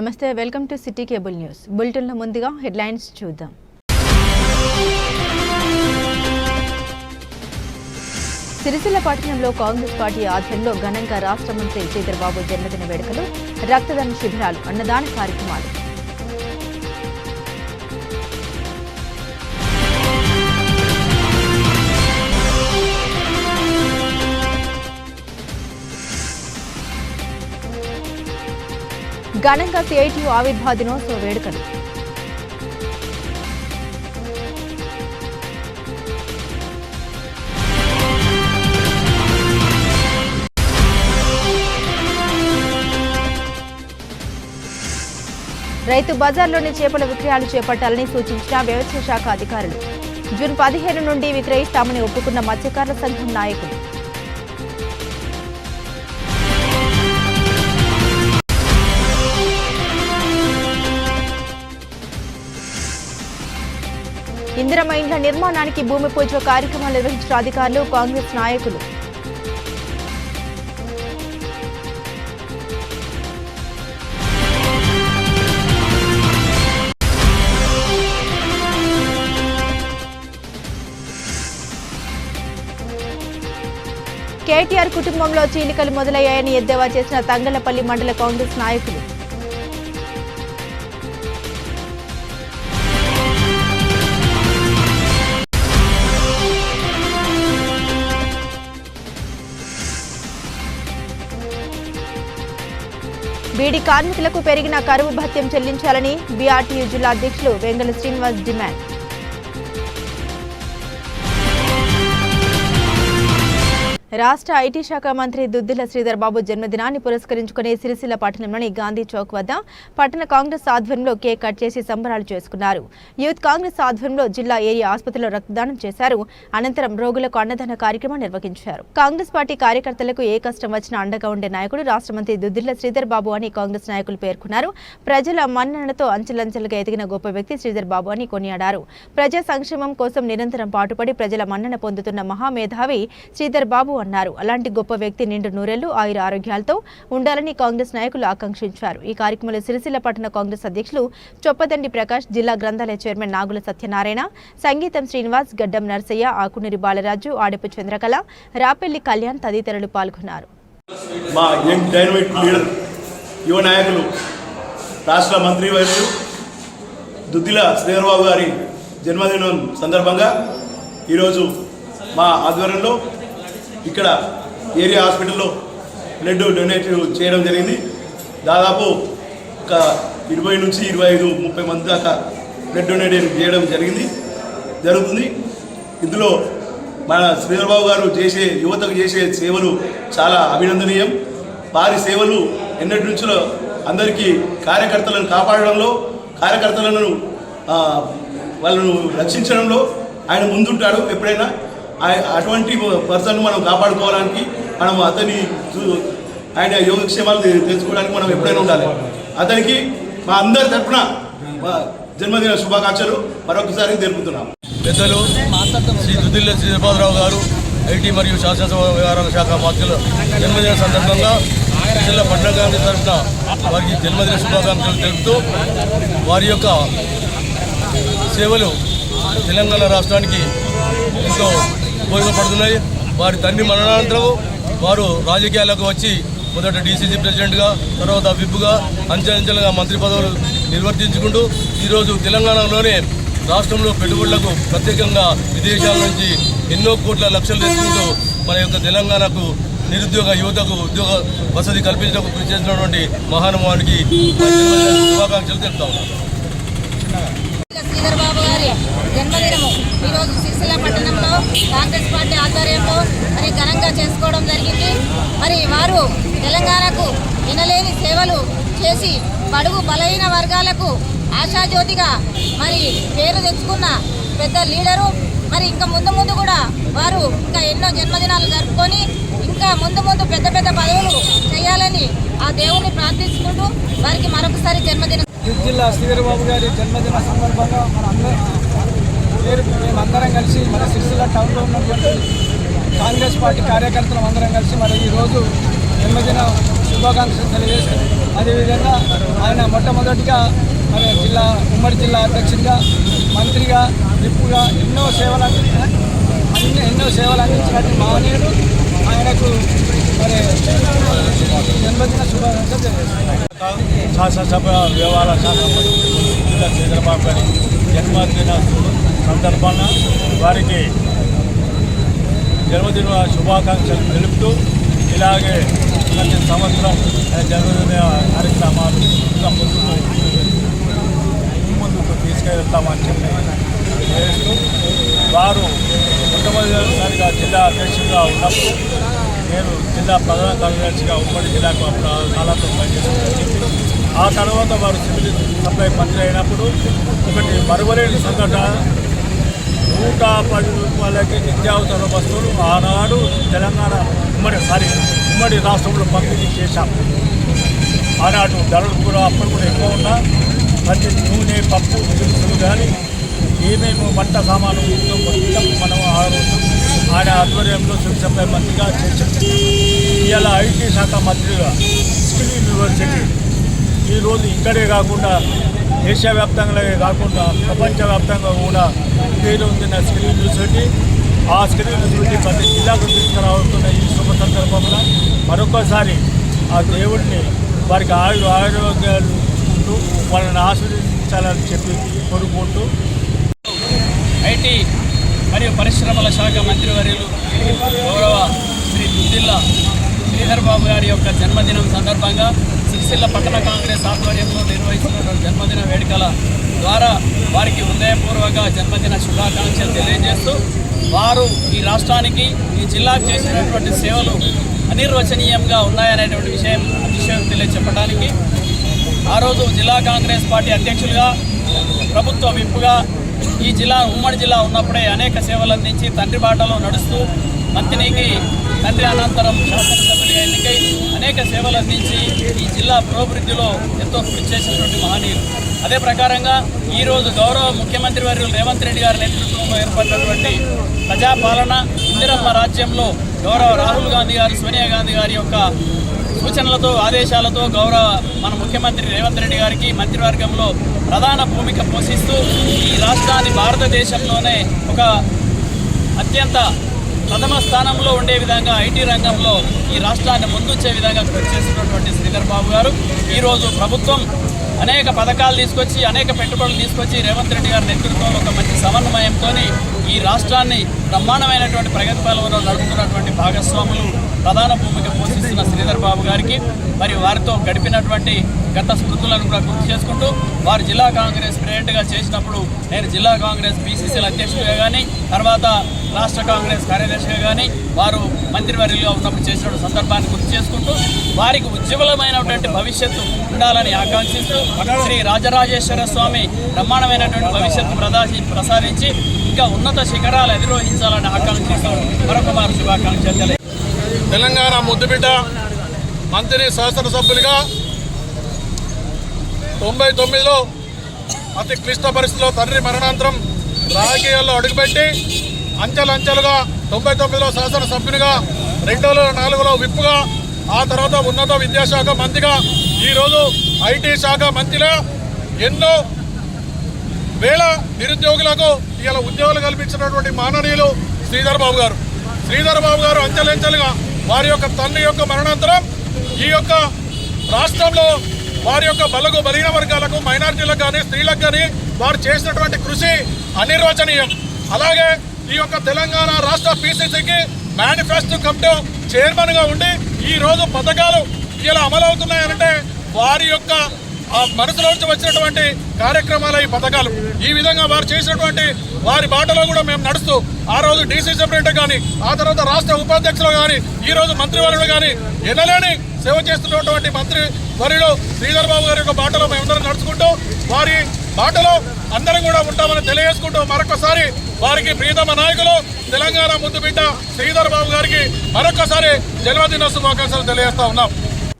నమస్తే welcome to city cable news బులెటిన్లో ముందుగా హెడ్లైన్స్ చూద్దాం. సిరిసిల్ల పట్టణంలో కాంగ్రెస్ పార్టీ ఆధ్వర్యంలో ఘనంగా రాష్ట్ర మంత్రి శ్రీధర్ బాబు జన్మదిన వేడుకలు, రక్తదాన శిబిరాలు, అన్నదాన కార్యక్రమాలు. ఘనంగా సిఐటియు ఆవిర్భావ దినోత్సవ వేడుకలు. రైతు బజార్లోని చేపల విక్రయాలు చేపట్టాలని సూచించిన వ్యవసాయ శాఖ అధికారులు. జూన్ 15 నుండి విక్రయిస్తామని ఒప్పుకున్న మత్స్యకారుల సంఘం నాయకులు. ఇందిరమ్మ ఇండ్ల నిర్మాణానికి భూమి పూజ కార్యక్రమాలు నిర్వహించిన అధికారులు, కాంగ్రెస్ నాయకులు. కేటీఆర్ కుటుంబంలో చీలికలు మొదలయ్యాయని ఎద్దేవా చేసిన తంగళ్లపల్లి మండల కాంగ్రెస్ నాయకులు. బీడీ కార్మికులకు పెరిగిన కరువు భత్యం చెల్లించాలని బీఆర్టీయూ జిల్లా అధ్యక్షులు వెంగళ శ్రీనివాస్ డిమాండ్. రాష్ట్ర ఐటీ శాఖ మంత్రి దుద్దిల శ్రీధర్ బాబు జన్మదినాన్ని పురస్కరించుకుని సిరిసిల్ల పట్టణంలోని గాంధీ చౌక్ వద్ద పట్టణ కాంగ్రెస్ ఆధ్వర్యంలో కేక్ కట్ చేసి సంబరాలు చేసుకున్నారు. యూత్ కాంగ్రెస్ ఆధ్వర్యంలో జిల్లా ఏరియా ఆసుపత్రిలో రక్తదానం చేశారు. అనంతరం రోగులకు అన్నదాన కార్యక్రమం నిర్వహించారు. కాంగ్రెస్ పార్టీ కార్యకర్తలకు ఏ కష్టం వచ్చినా అండగా ఉండే నాయకుడు రాష్ట్ర మంత్రి దుద్దిల శ్రీధర్ బాబు అని కాంగ్రెస్ నాయకులు పేర్కొన్నారు. ప్రజల మన్ననతో అంచెలంచెలుగా ఎదిగిన గొప్ప వ్యక్తి శ్రీధర్ బాబు అని కొనియాడారు. ప్రజా సంక్షేమం కోసం నిరంతరం పాటుపడి ప్రజల మన్నన పొందుతున్న మహామేధావి శ్రీధర్ బాబు అన్నారు. అలాంటి గొప్ప వ్యక్తి నిండు నూరేళ్లు ఆయుర ఆరోగ్యాలతో ఉండాలని కాంగ్రెస్ నాయకులు ఆకాంక్షించారు. ఈ కార్యక్రమంలో సిరిసిల్ల పట్టణ కాంగ్రెస్ అధ్యక్షులు చొప్పదండి ప్రకాష్, జిల్లా గ్రంథాలయ చైర్మన్ నాగుల సత్యనారాయణ, సంగీతం శ్రీనివాస్, గడ్డం నర్సయ్య, ఆకునూరి బాలరాజు, ఆడపు చంద్రకళ, రాపెల్లి కళ్యాణ్ తదితరులు పాల్గొన్నారు. మా యంగ్ డైనమిక్ లీడర్, యువ నాయకులు, రాష్ట్ర మంత్రి వర్యులు దుద్దిల శ్రీధర్ బాబు గారి జన్మదినం సందర్భంగా ఈరోజు మా ఆధ్వర్యంలో ఇక్కడ ఏరియా హాస్పిటల్లో బ్లడ్ డొనేట్ చేయడం జరిగింది. దాదాపు ఒక 20 నుంచి 25-30 మంది దాకా బ్లడ్ డొనేట్ చేయడం జరుగుతుంది. ఇందులో మన శ్రీధర్ బాబు గారు యువతకు చేసే సేవలు చాలా అభినందనీయం. వారి సేవలు ఎన్నటి నుంచో అందరికీ కార్యకర్తలను కాపాడడంలో, కార్యకర్తలను వాళ్ళను రక్షించడంలో ఆయన ముందుంటాడు. ఎప్పుడైనా అటువంటి పర్సన్ మనం కాపాడుకోవడానికి, మనం ఆయన యోగక్షేమాలు తెలుసుకోవడానికి మనం ఎప్పుడైనా ఉండాలి. అతనికి మా అందరి తరఫున జన్మదిన శుభాకాంక్షలు మరొకసారి తెలుపుతున్నాం. పెద్దలు శ్రీ దుద్దిల శ్రీధర్బాబు గారు ఐటీ మరియు శాసనసభ వ్యవహారాల శాఖ మంత్రుల జన్మదిన సందర్భంగా జిల్లా పట్టణ కాంగ్రెస్ తరఫున వారికి జన్మదిన శుభాకాంక్షలు తెలుపుతూ వారి యొక్క సేవలు తెలంగాణ రాష్ట్రానికి ఎంతో ఉపయోగపడుతున్నాయి. వారి తండ్రి మరణానంతరం వారు రాజకీయాలకు వచ్చి మొదట డీసీసీ ప్రెసిడెంట్గా, తర్వాత విప్గా, అంచెలంచెలుగా మంత్రి పదవులు నిర్వర్తించుకుంటూ ఈరోజు తెలంగాణలోనే రాష్ట్రంలో పెట్టుబడులకు ప్రత్యేకంగా విదేశాల నుంచి ఎన్నో కోట్ల లక్షలు తెచ్చుకుంటూ మన యొక్క తెలంగాణకు నిరుద్యోగ యువతకు ఉద్యోగ వసతి కల్పించడానికి కృషి చేసినటువంటి మహానుభావునికి శుభాకాంక్షలు తెలుపుతా ఉన్నాను. శ్రీధర్ బాబు గారి జన్మదినము ఈరోజు సిరిసిల్ల పట్టణంలో కాంగ్రెస్ పార్టీ ఆధ్వర్యంలో మరి ఘనంగా చేసుకోవడం జరిగింది. మరి వారు తెలంగాణకు వినలేని సేవలు చేసి బడుగు బలహీన వర్గాలకు ఆశాజ్యోతిగా మరి పేరు తెచ్చుకున్న పెద్ద లీడరు. మరి ఇంకా ముందు కూడా వారు ఇంకా ఎన్నో జన్మదినాలు జరుపుకొని ఇంకా ముందు పెద్ద పదవులు చేయాలని ఆ దేవుణ్ణి ప్రార్థించుకుంటూ వారికి మరొకసారి జన్మదిన జిల్లా శ్రీధర్ బాబు గారి జన్మదిన సందర్భంగా మేమందరం కలిసి మన సిరిసిల్ల టౌన్లో ఉన్నటువంటి కాంగ్రెస్ పార్టీ కార్యకర్తలు అందరం కలిసి మరి ఈరోజు జన్మదిన శుభాకాంక్షలు తెలియజేశారు. అదేవిధంగా ఆయన మొట్టమొదటిగా మన ఉమ్మడి జిల్లా అధ్యక్షుడిగా, మంత్రిగా, విప్పుగా ఎన్నో సేవలు అందించినట్టు మహనీయుడు. ఆయనకు మరి జన్మదిన శుభాకాంక్షలు తెలియజేస్తారు. శాసనసభ వ్యవహారాల శాఖ మంత్రి దుద్దిల శ్రీధరబాబు గారి జన్మదిన సందర్భంగా వారికి జన్మదిన శుభాకాంక్షలు తెలుపుతూ ఇలాగే ప్రతి సంవత్సరం జన్మదిన కార్యక్రమాలు ఇంకా ముందుకు తీసుకెళ్తామని చెప్పి చేస్తూ వారు మొట్టమొదటిసారిగా జిల్లా అధ్యక్షుడిగా ఉన్నప్పుడు నేను జిల్లా ప్రధాన కార్యదర్శిగా ఉమ్మడి జిల్లాకు అప్పుడు కాలంతో పనిచేస్తుందని చెప్పి ఆ తర్వాత వారు సివిల్ సప్లై మంత్రి అయినప్పుడు ఒకటి మరువలేని సంఘటన 110 రూపాయలకి నిత్యావసర వస్తువులు ఆనాడు తెలంగాణ ఉమ్మడి రాష్ట్రంలో పంపిణీ చేశాం. ఆనాడు ధరలు కూడా అప్పుడు కూడా ఎక్కువ ఉన్నా ప్రతి నూనె, పప్పు, దినుసులు కానీ ఏమేమి వంట సామాను మొత్తం మనం ఆ రోజు ఆయన ఆధ్వర్యంలో సివిల్ సప్లై మంత్రిగా చేశాం. ఇలా ఐటీ శాఖ మంత్రిగా స్కిల్ యూనివర్సిటీ ఈరోజు ఇక్కడే కాకుండా దేశవ్యాప్తంగా కాకుండా ప్రపంచవ్యాప్తంగా కూడా పేరు పొందిన స్కిల్ యూనివర్సిటీ, ఆ స్కిల్ యూనివర్సిటీ ప్రతి జిల్లాకు తీసుకురావుతున్న ఈ శుభ సందర్భంలో మరొకసారి ఆ దేవుడిని వారికి ఆరోగ్యాలు ఉంటూ వాళ్ళని ఆశీర్వదించాలని చెప్పి కోరుకుంటూ ఐటీ మరియు పరిశ్రమల శాఖ మంత్రివర్యులు గౌరవ శ్రీ దుద్దిల్ల శ్రీధరబాబు గారి యొక్క జన్మదినం సందర్భంగా సిరిసిల్ల పట్టణ కాంగ్రెస్ ఆధ్వర్యంలో నిర్వహిస్తున్నటువంటి జన్మదిన వేడుకల ద్వారా వారికి హృదయపూర్వక జన్మదిన శుభాకాంక్షలు తెలియజేస్తూ వారు ఈ రాష్ట్రానికి ఈ జిల్లాకు చేసినటువంటి సేవలు అనిర్వచనీయంగా ఉన్నాయనేటువంటి విషయం తెలియచెప్పడానికి ఆ రోజు జిల్లా కాంగ్రెస్ పార్టీ అధ్యక్షులుగా, ప్రభుత్వ విప్పుగా ఈ జిల్లా ఉమ్మడి జిల్లా ఉన్నప్పుడే అనేక సేవలు అందించి తండ్రి బాటలో నడుస్తూ తండ్రి అనంతరం శాసనసభ్యులుగా ఎన్నికై అనేక సేవలు అందించి ఈ జిల్లా పురోభివృద్ధిలో ఎంతో కృషి చేసినటువంటి మహనీయులు. అదే ప్రకారంగా ఈరోజు గౌరవ ముఖ్యమంత్రి వర్యులు రేవంత్ రెడ్డి గారి నేతృత్వంలో ఏర్పడినటువంటి ప్రజాపాలన ఇందిరమ్మ రాజ్యంలో గౌరవ రాహుల్ గాంధీ గారు, సోనియా గాంధీ గారి యొక్క సూచనలతో, ఆదేశాలతో మన ముఖ్యమంత్రి రేవంత్ రెడ్డి గారికి మంత్రివర్గంలో ప్రధాన భూమిక పోషిస్తూ ఈ రాష్ట్రాన్ని భారతదేశంలోనే ఒక అత్యంత ప్రథమ స్థానంలో ఉండే విధంగా ఐటీ రంగంలో ఈ రాష్ట్రాన్ని ముందుంచే విధంగా కృషి చేస్తున్నటువంటి శ్రీధరబాబు గారు ఈరోజు ప్రభుత్వం అనేక పథకాలు తీసుకొచ్చి, అనేక పెట్టుబడులు తీసుకొచ్చి రేవంత్ రెడ్డి గారి నేతృత్వంలో ఒక మంచి సమన్వయంతో ఈ రాష్ట్రాన్ని బ్రహ్మాండమైనటువంటి ప్రగతి పథంలో నడుపుతున్నటువంటి భాగస్వాములు ప్రధాన భూమిక పోషిస్తున్న శ్రీధరబాబు గారికి మరి వారితో గడిపినటువంటి గత స్మృతులను కూడా గుర్తు చేసుకుంటూ వారు జిల్లా కాంగ్రెస్ ప్రెసిడెంట్గా చేసినప్పుడు నేను జిల్లా కాంగ్రెస్ బీసీసీల అధ్యక్షుడిగా కానీ, తర్వాత రాష్ట్ర కాంగ్రెస్ కార్యదర్శిగా కానీ వారు మంత్రివర్యులుగా ఉన్నప్పుడు చేసిన సందర్భాన్ని గుర్తు చేసుకుంటూ వారికి ఉజ్వలమైనటువంటి భవిష్యత్తు ఉండాలని ఆకాంక్షిస్తూ శ్రీ రాజరాజేశ్వర స్వామి బ్రహ్మాండమైనటువంటి భవిష్యత్తు ప్రసాదించి ఇంకా ఉన్నత శిఖరాలు అధిరోహించాలని ఆకాంక్షిస్తూ మరొక మారు శుభాకాంక్షలు. తెలంగాణ ముద్దుబిడ్డ మంత్రి శాసనసభ్యులుగా 99లో అతి క్లిష్ట పరిస్థితిలో తండ్రి మరణాంతరం రాజకీయాల్లో అడుగుపెట్టి అంచెలంచెలుగా 99లో శాసనసభ్యునిగా 2004లో విప్పుగా, ఆ తర్వాత ఉన్నత విద్యాశాఖ మంత్రిగా, ఈరోజు ఐటీ శాఖ మంత్రిగా ఎన్నో వేల నిరుద్యోగులకు ఇలా ఉద్యోగాలు కల్పించినటువంటి మాననీయులు శ్రీధరబాబు గారు. శ్రీధరబాబు గారు అంచెలంచెలుగా వారి యొక్క తండ్రి యొక్క మరణాంతరం ఈ యొక్క రాష్ట్రంలో వారి యొక్క బలహీన వర్గాలకు, మైనారిటీలకు కానీ, స్త్రీలకు కానీ వారు చేసినటువంటి కృషి అనిర్వచనీయం. అలాగే ఈ యొక్క తెలంగాణ రాష్ట్ర PCCకి మేనిఫెస్టో కమిటీ చైర్మన్గా ఉండి ఈరోజు పథకాలు ఇలా అమలవుతున్నాయంటే వారి యొక్క మనసులో నుంచి వచ్చినటువంటి కార్యక్రమాల ఈ పథకాలు. ఈ విధంగా వారు చేసినటువంటి వారి బాటలో కూడా మేము నడుస్తూ ఆ రోజు డీసీ సూపరింటెండెంట్ కానీ, ఆ తర్వాత రాష్ట్ర ఉపాధ్యక్షులు కానీ, ఈరోజు మంత్రివర్యులు కానీ ఎనలేని సేవ చేస్తున్నటువంటి మంత్రి వర్యులు శ్రీధరబాబు గారి యొక్క బాటలో మేమందరం నడుచుకుంటూ వారి బాటలో అందరం కూడా ఉంటామని తెలియజేసుకుంటూ మరొకసారి వారికి ప్రియతమ నాయకులు తెలంగాణ ముద్దుబిడ్డ శ్రీధరబాబు గారికి మరొకసారి జన్మదిన శుభాకాంక్షలు తెలియజేస్తా ఉన్నాం.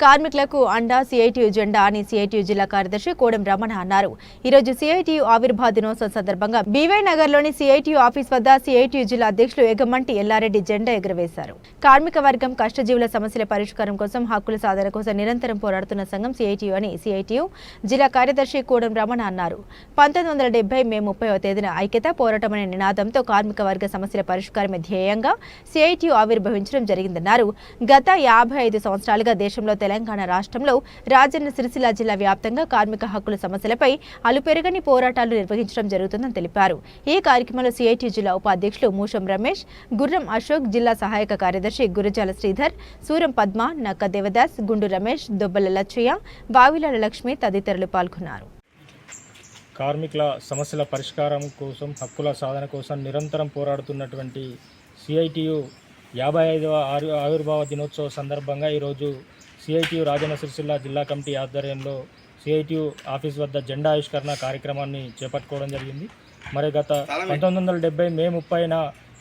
కార్మికులకు అండా సిఐటియు జెండా అని సిఐటియు జిల్లా కార్యదర్శి కోడం రమణ అన్నారు. ఈరోజు సిఐటియు ఆవిర్భావ దినోత్సవం సందర్భంగా బీవై నగర్లోని సిఐటియు ఆఫీస్ వద్ద సిఐటియు జిల్లా అధ్యక్షులు ఎగమంటి ఎల్లారెడ్డి జెండా ఎగురవేశారు. కార్మిక వర్గం కష్టజీవుల సమస్యల పరిష్కారం కోసం, హక్కుల సాధన కోసం నిరంతరం పోరాడుతున్న సంఘం సిఐటియు అని సిఐటియు జిల్లా కార్యదర్శి కోడం రమణ అన్నారు. 1970 మే 30వ తేదీన ఐక్యత పోరాటం అనే నినాదంతో కార్మిక వర్గ సమస్యల పరిష్కారమే ధ్యేయంగా సిఐటియు ఆవిర్భవించడం జరిగిందన్నారు. గత 55 సంవత్సరాలుగా దేశంలో తెలంగాణ రాష్ట్రంలో రాజన్న సిరిసిల్ల జిల్లా వ్యాప్తంగా కార్మిక హక్కుల సమస్యలపై అలుపెరగని పోరాటాలు నిర్వహించడం జరుగుతుందని తెలిపారు. ఈ కార్యక్రమంలో సిఐటియు జిల్లా ఉపాధ్యక్షులు మూషం రమేష్, గుర్రం అశోక్, జిల్లా సహాయక కార్యదర్శి గురజాల శ్రీధర్, సూరం పద్మ, నక్క దేవదాస్, గుండు రమేష్, దొబ్బల లచ్చయ్య, బావిలాల లక్ష్మి తదితరులు పాల్గొన్నారు. కార్మికుల సమస్యల పరిష్కారం కోసం, హక్కుల సాధన కోసం నిరంతరం పోరాడుతున్నటువంటి సిఐటియు 55వ ఆవిర్భావ దినోత్సవ సందర్భంగా ఈరోజు సిఐటియు రాజన్న సిరిసిల్ల జిల్లా కమిటీ ఆధ్వర్యంలో సిఐటియు ఆఫీస్ వద్ద జెండా ఆవిష్కరణ కార్యక్రమాన్ని చేపట్టుకోవడం జరిగింది. మరి గత 1970 మే 30న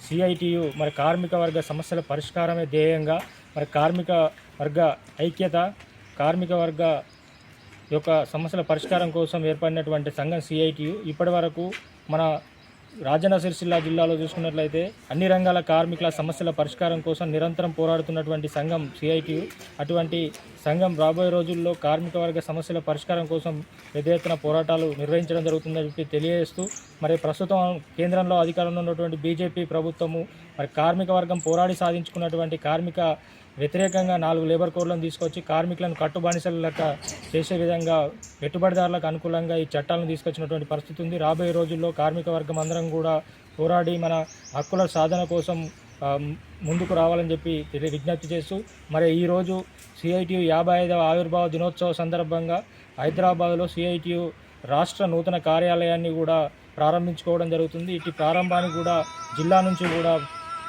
సిఐటియు మరి కార్మిక వర్గ సమస్యల పరిష్కారమే ధ్యేయంగా మరి కార్మిక వర్గ ఐక్యత, కార్మిక వర్గ యొక్క సమస్యల పరిష్కారం కోసం ఏర్పడినటువంటి సంఘం సిఐటియు ఇప్పటి వరకు మన రాజన్న సిరిసిల్ల జిల్లాలో చూసుకున్నట్లయితే అన్ని రంగాల కార్మికుల సమస్యల పరిష్కారం కోసం నిరంతరం పోరాడుతున్నటువంటి సంఘం సిఐటియు. అటువంటి సంఘం రాబోయే రోజుల్లో కార్మిక వర్గ సమస్యల పరిష్కారం కోసం పెద్ద ఎత్తున పోరాటాలు నిర్వహించడం జరుగుతుందని చెప్పి తెలియజేస్తూ, మరి ప్రస్తుతం కేంద్రంలో అధికారంలో ఉన్నటువంటి బీజేపీ ప్రభుత్వము మరి కార్మిక వర్గం పోరాడి సాధించుకున్నటువంటి కార్మిక వ్యతిరేకంగా 4 లేబర్ కోడ్లను తీసుకొచ్చి కార్మికులను కట్టుబానిసల లెక్క చేసే విధంగా పెట్టుబడిదారులకు అనుకూలంగా ఈ చట్టాలను తీసుకొచ్చినటువంటి పరిస్థితి ఉంది. రాబోయే రోజుల్లో కార్మిక వర్గం అందరం కూడా పోరాడి మన హక్కుల సాధన కోసం ముందుకు రావాలని చెప్పి విజ్ఞప్తి చేస్తూ, మరి ఈరోజు సిఐటియు 55వ ఆవిర్భావ దినోత్సవ సందర్భంగా హైదరాబాద్లో సిఐటియు రాష్ట్ర నూతన కార్యాలయాన్ని కూడా ప్రారంభించుకోవడం జరుగుతుంది. ఇటు ప్రారంభానికి కూడా జిల్లా నుంచి కూడా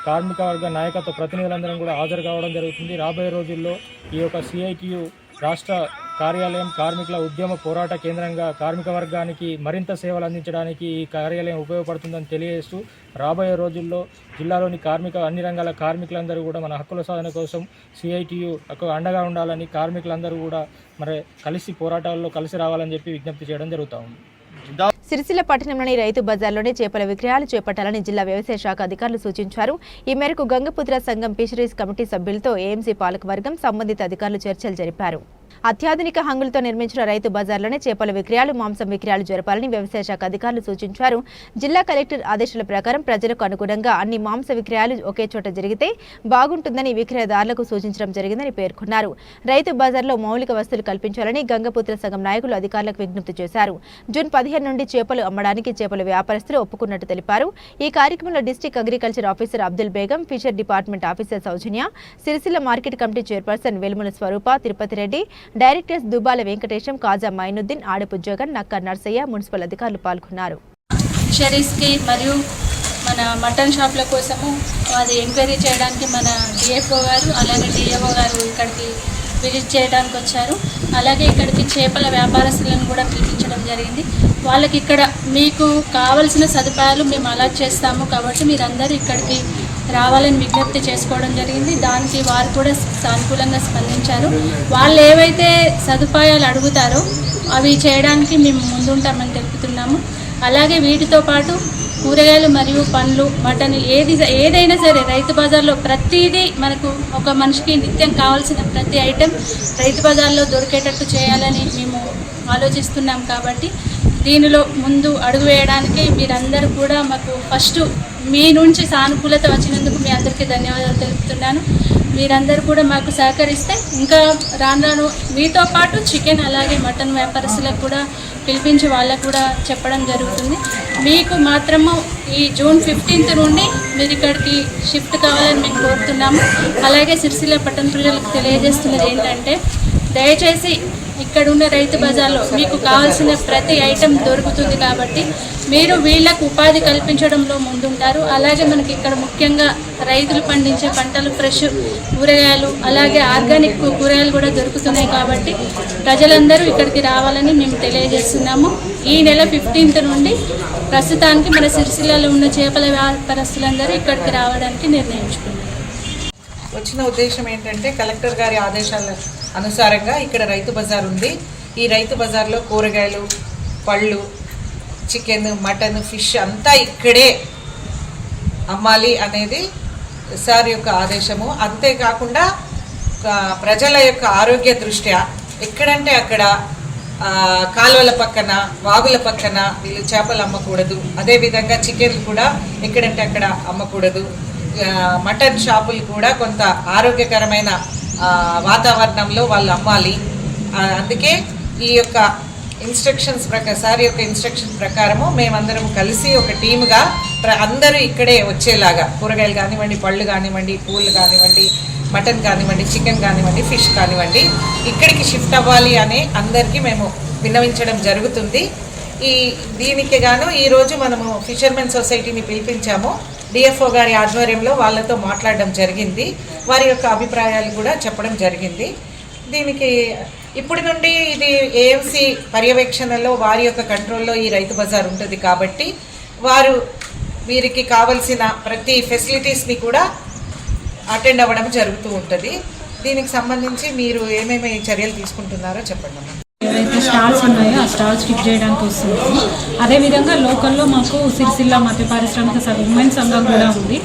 కార్మిక వర్గ నాయకత్వ ప్రతినిధులందరం కూడా హాజరు కావడం జరుగుతుంది. రాబోయే రోజుల్లో ఈ యొక్క సిఐటియు రాష్ట్ర కార్యాలయం కార్మికుల ఉద్యమ పోరాట కేంద్రంగా కార్మిక వర్గానికి మరింత సేవలు అందించడానికి ఈ కార్యాలయం ఉపయోగపడుతుందని తెలియజేస్తూ, రాబోయే రోజుల్లో జిల్లాలోని అన్ని రంగాల కార్మికులందరూ కూడా మన హక్కుల సాధన కోసం సిఐటియు అండగా ఉండాలని, కార్మికులందరూ కూడా మరి కలిసి పోరాటాల్లో కలిసి రావాలని చెప్పి విజ్ఞప్తి చేయడం జరుగుతూ ఉంది. సిరిసిల్ల పట్టణంలోని రైతు బజార్లోనే చేపల విక్రయాలు చేపట్టాలని జిల్లా వ్యవసాయ శాఖ అధికారులు సూచించారు. ఈ మేరకు గంగపుత్ర సంఘం ఫిషరీస్ కమిటీ సభ్యులతో ఏఎంసీ పాలకవర్గం సంబంధిత అధికారులు చర్చలు జరిపారు. అత్యాధునిక హంగులతో నిర్మించిన రైతు బజార్లోనే చేపల విక్రయాలు, మాంసం విక్రయాలు జరపాలని వ్యవసాయ శాఖ అధికారులు సూచించారు. జిల్లా కలెక్టర్ ఆదేశాల ప్రకారం ప్రజలకు అనుగుణంగా అన్ని మాంస విక్రయాలు ఒకే చోట జరిగితే బాగుంటుందని విక్రయదారులకు సూచించడం జరిగిందని పేర్కొన్నారు. రైతు బజార్లో మౌలిక వసతులు కల్పించాలని గంగపుత్ర సంఘం నాయకులు అధికారులకు విజ్ఞప్తి చేశారు. జూన్ 15 నుండి చేపలు అమ్మడానికి చేపల వ్యాపారస్తులు ఒప్పుకున్నట్టు తెలిపారు. ఈ కార్యక్రమంలో district agriculture officer Abdul Begum, fisher department officer Soujanya, Sircilla market committee chairperson Velumula Swaroopa, Tirupati Reddy, directors Dubala Venkatesham, Kaja Mainuddin, Adapu Jagan, Nakka Narsaiah, municipal అధికారులు పాల్గొన్నారు. ఫిషరీస్కి మరియు మన మటన్ షాప్ల కోసము అది ఎంక్వైరీ చేయడానికి మన డిఎఫ్ఓ గారు అలాగే డిఏఓ గారు ఇక్కడికి విజిట్ చేయడానికి వచ్చారు. అలాగే ఇక్కడికి చేపల వ్యాపారస్తులను కూడా పిలిపించడం జరిగింది. వాళ్ళకి ఇక్కడ మీకు కావలసిన సదుపాయాలు మేము అలాట్ చేస్తాము కాబట్టి మీరందరూ ఇక్కడికి రావాలని విజ్ఞప్తి చేసుకోవడం జరిగింది. దానికి వారు కూడా సానుకూలంగా స్పందించారు. వాళ్ళు ఏవైతే సదుపాయాలు అడుగుతారో అవి చేయడానికి మేము ముందుంటామని తెలుపుతున్నాము. అలాగే వీటితో పాటు కూరగాయలు మరియు పండ్లు, మటన్ ఏదైనా సరే రైతు బజార్లో ప్రతిదీ మనకు ఒక మనిషికి నిత్యం కావాల్సిన ప్రతి ఐటెం రైతు బజార్లో దొరికేటట్టు చేయాలని మేము ఆలోచిస్తున్నాం. కాబట్టి దీనిలో ముందు అడుగు వేయడానికి మీరందరూ కూడా మాకు ఫస్ట్ మీ నుంచి సానుకూలత వచ్చినందుకు మీ అందరికీ ధన్యవాదాలు తెలుపుతున్నాను. మీరందరూ కూడా మాకు సహకరిస్తే ఇంకా రాను మీతో పాటు చికెన్ అలాగే మటన్ వ్యాపారస్తులకు కూడా పిలిపించి వాళ్ళకు కూడా చెప్పడం జరుగుతుంది. మీకు మాత్రము ఈ జూన్ 15 నుండి మీరు ఇక్కడికి షిఫ్ట్ కావాలని మేము కోరుతున్నాము. అలాగే సిరిసిల్ల పట్టణ ప్రజలకు తెలియజేస్తున్నది ఏంటంటే, దయచేసి ఇక్కడ ఉన్న రైతు బజార్లో మీకు కావాల్సిన ప్రతి ఐటెం దొరుకుతుంది కాబట్టి మీరు వీళ్ళకు ఉపాధి కల్పించడంలో ముందుంటారు. అలాగే మనకి ఇక్కడ ముఖ్యంగా రైతులు పండించే పంటలు, ఫ్రెష్ కూరగాయలు అలాగే ఆర్గానిక్ కూరగాయలు కూడా దొరుకుతున్నాయి కాబట్టి ప్రజలందరూ ఇక్కడికి రావాలని మేము తెలియజేస్తున్నాము. ఈ నెల 15 నుండి ప్రస్తుతానికి మన సిరిసిల్లలో ఉన్న చేపల వ్యాపారస్తులందరూ ఇక్కడికి రావడానికి నిర్ణయించుకున్నాం. వచ్చిన ఉద్దేశం ఏంటంటే కలెక్టర్ గారి ఆదేశాల అనుసారంగా ఇక్కడ రైతు బజార్ ఉంది. ఈ రైతు బజార్లో కూరగాయలు, పళ్ళు, చికెన్, మటన్, ఫిష్ అంతా ఇక్కడే అమ్మాలి అనేది సార్ యొక్క ఆదేశము. అంతేకాకుండా ప్రజల యొక్క ఆరోగ్య దృష్ట్యా ఎక్కడంటే అక్కడ కాలువల పక్కన, వాగుల పక్కన వీళ్ళు చేపలు అమ్మకూడదు. అదేవిధంగా చికెన్లు కూడా ఎక్కడంటే అక్కడ అమ్మకూడదు. మటన్ షాపులు కూడా కొంత ఆరోగ్యకరమైన వాతావరణంలో వాళ్ళు అమ్మాలి. అందుకే ఈ యొక్క ఇన్స్ట్రక్షన్స్ సార్ యొక్క ఇన్స్ట్రక్షన్ ప్రకారము మేమందరం కలిసి ఒక టీముగా అందరూ ఇక్కడే వచ్చేలాగా కూరగాయలు కానివ్వండి, పళ్ళు కానివ్వండి, పూలు కానివ్వండి, మటన్ కానివ్వండి, చికెన్ కానివ్వండి, ఫిష్ కానివ్వండి ఇక్కడికి షిఫ్ట్ అవ్వాలి అని అందరికీ మేము విన్నవించడం జరుగుతుంది. దీనికి గాను ఈరోజు మనము ఫిషర్మెన్ సొసైటీని పిలిపించాము. డిఎఫ్ఓ గారి ఆధ్వర్యంలో వాళ్ళతో మాట్లాడడం జరిగింది. వారి యొక్క అభిప్రాయాలు కూడా చెప్పడం జరిగింది. దీనికి ఇప్పటి నుండి ఇది ఏఎంసీ పర్యవేక్షణలో వారి యొక్క కంట్రోల్లో ఈ రైతు బజార్ ఉంటుంది కాబట్టి వారు వీరికి కావలసిన ప్రతి ఫెసిలిటీస్ని కూడా అటెండ్ అవ్వడం జరుగుతూ ఉంటుంది. దీనికి సంబంధించి మీరు ఏమేమి చర్యలు తీసుకుంటున్నారో చెప్పండి. ఏవైతే స్టాల్స్ ఉన్నాయో ఆ స్టాల్స్ ఫిక్స్ చేయడానికి వస్తుంది. అదేవిధంగా లోకల్లో మాకు సిరిసిల్ల మధ్య పారిశ్రామిక ఉమెన్ సంఘం కూడా ఉంది.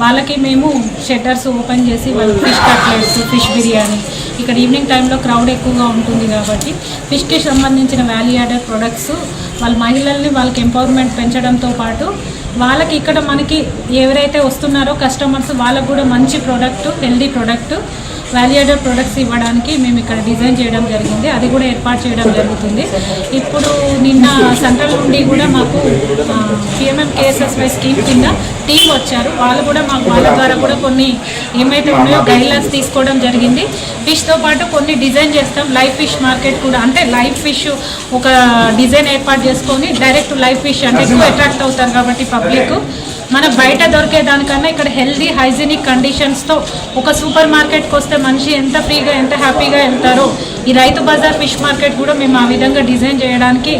వాళ్ళకి మేము షట్టర్స్ ఓపెన్ చేసి వాళ్ళకి ఫిష్ కట్లెట్స్, ఫిష్ బిర్యానీ, ఇక్కడ ఈవినింగ్ టైంలో క్రౌడ్ ఎక్కువగా ఉంటుంది కాబట్టి ఫిష్కి సంబంధించిన వాల్యూ యాడెడ్ ప్రొడక్ట్స్ వాళ్ళ మహిళల్ని వాళ్ళకి ఎంపవర్మెంట్ పెంచడంతో పాటు వాళ్ళకి ఇక్కడ మనకి ఎవరైతే వస్తున్నారో కస్టమర్స్ వాళ్ళకు కూడా మంచి product, healthy product, valuated products ఇవ్వడానికి మేము ఇక్కడ డిజైన్ చేయడం జరిగింది. అది కూడా ఏర్పాటు చేయడం జరుగుతుంది. ఇప్పుడు నిన్న సెంట్రల్ నుండి కూడా మాకు పిఎంఎం కేఎస్ఎస్వై స్కీమ్ కింద టీం వచ్చారు. వాళ్ళు కూడా మాకు వాళ్ళ ద్వారా కూడా కొన్ని ఏమైతే ఉన్నాయో గైడ్లైన్స్ తీసుకోవడం జరిగింది. ఫిష్తో పాటు కొన్ని డిజైన్ చేస్తాం. లైవ్ ఫిష్ మార్కెట్ కూడా, అంటే లైవ్ ఫిష్ ఒక డిజైన్ ఏర్పాటు చేసుకొని డైరెక్ట్ లైవ్ ఫిష్ అంటే ఎక్కువ అట్రాక్ట్ అవుతారు కాబట్టి పబ్లిక్ మనకు బయట దొరికేదానికన్నా ఇక్కడ హెల్దీ హైజీనిక్ కండిషన్స్తో ఒక సూపర్ మార్కెట్కి వస్తే మనిషి ఎంత ఫ్రీగా ఎంత హ్యాపీగా వెళ్తారో ఈ రైతు బజార్ ఫిష్ మార్కెట్ కూడా మేము ఆ విధంగా డిజైన్ చేయడానికి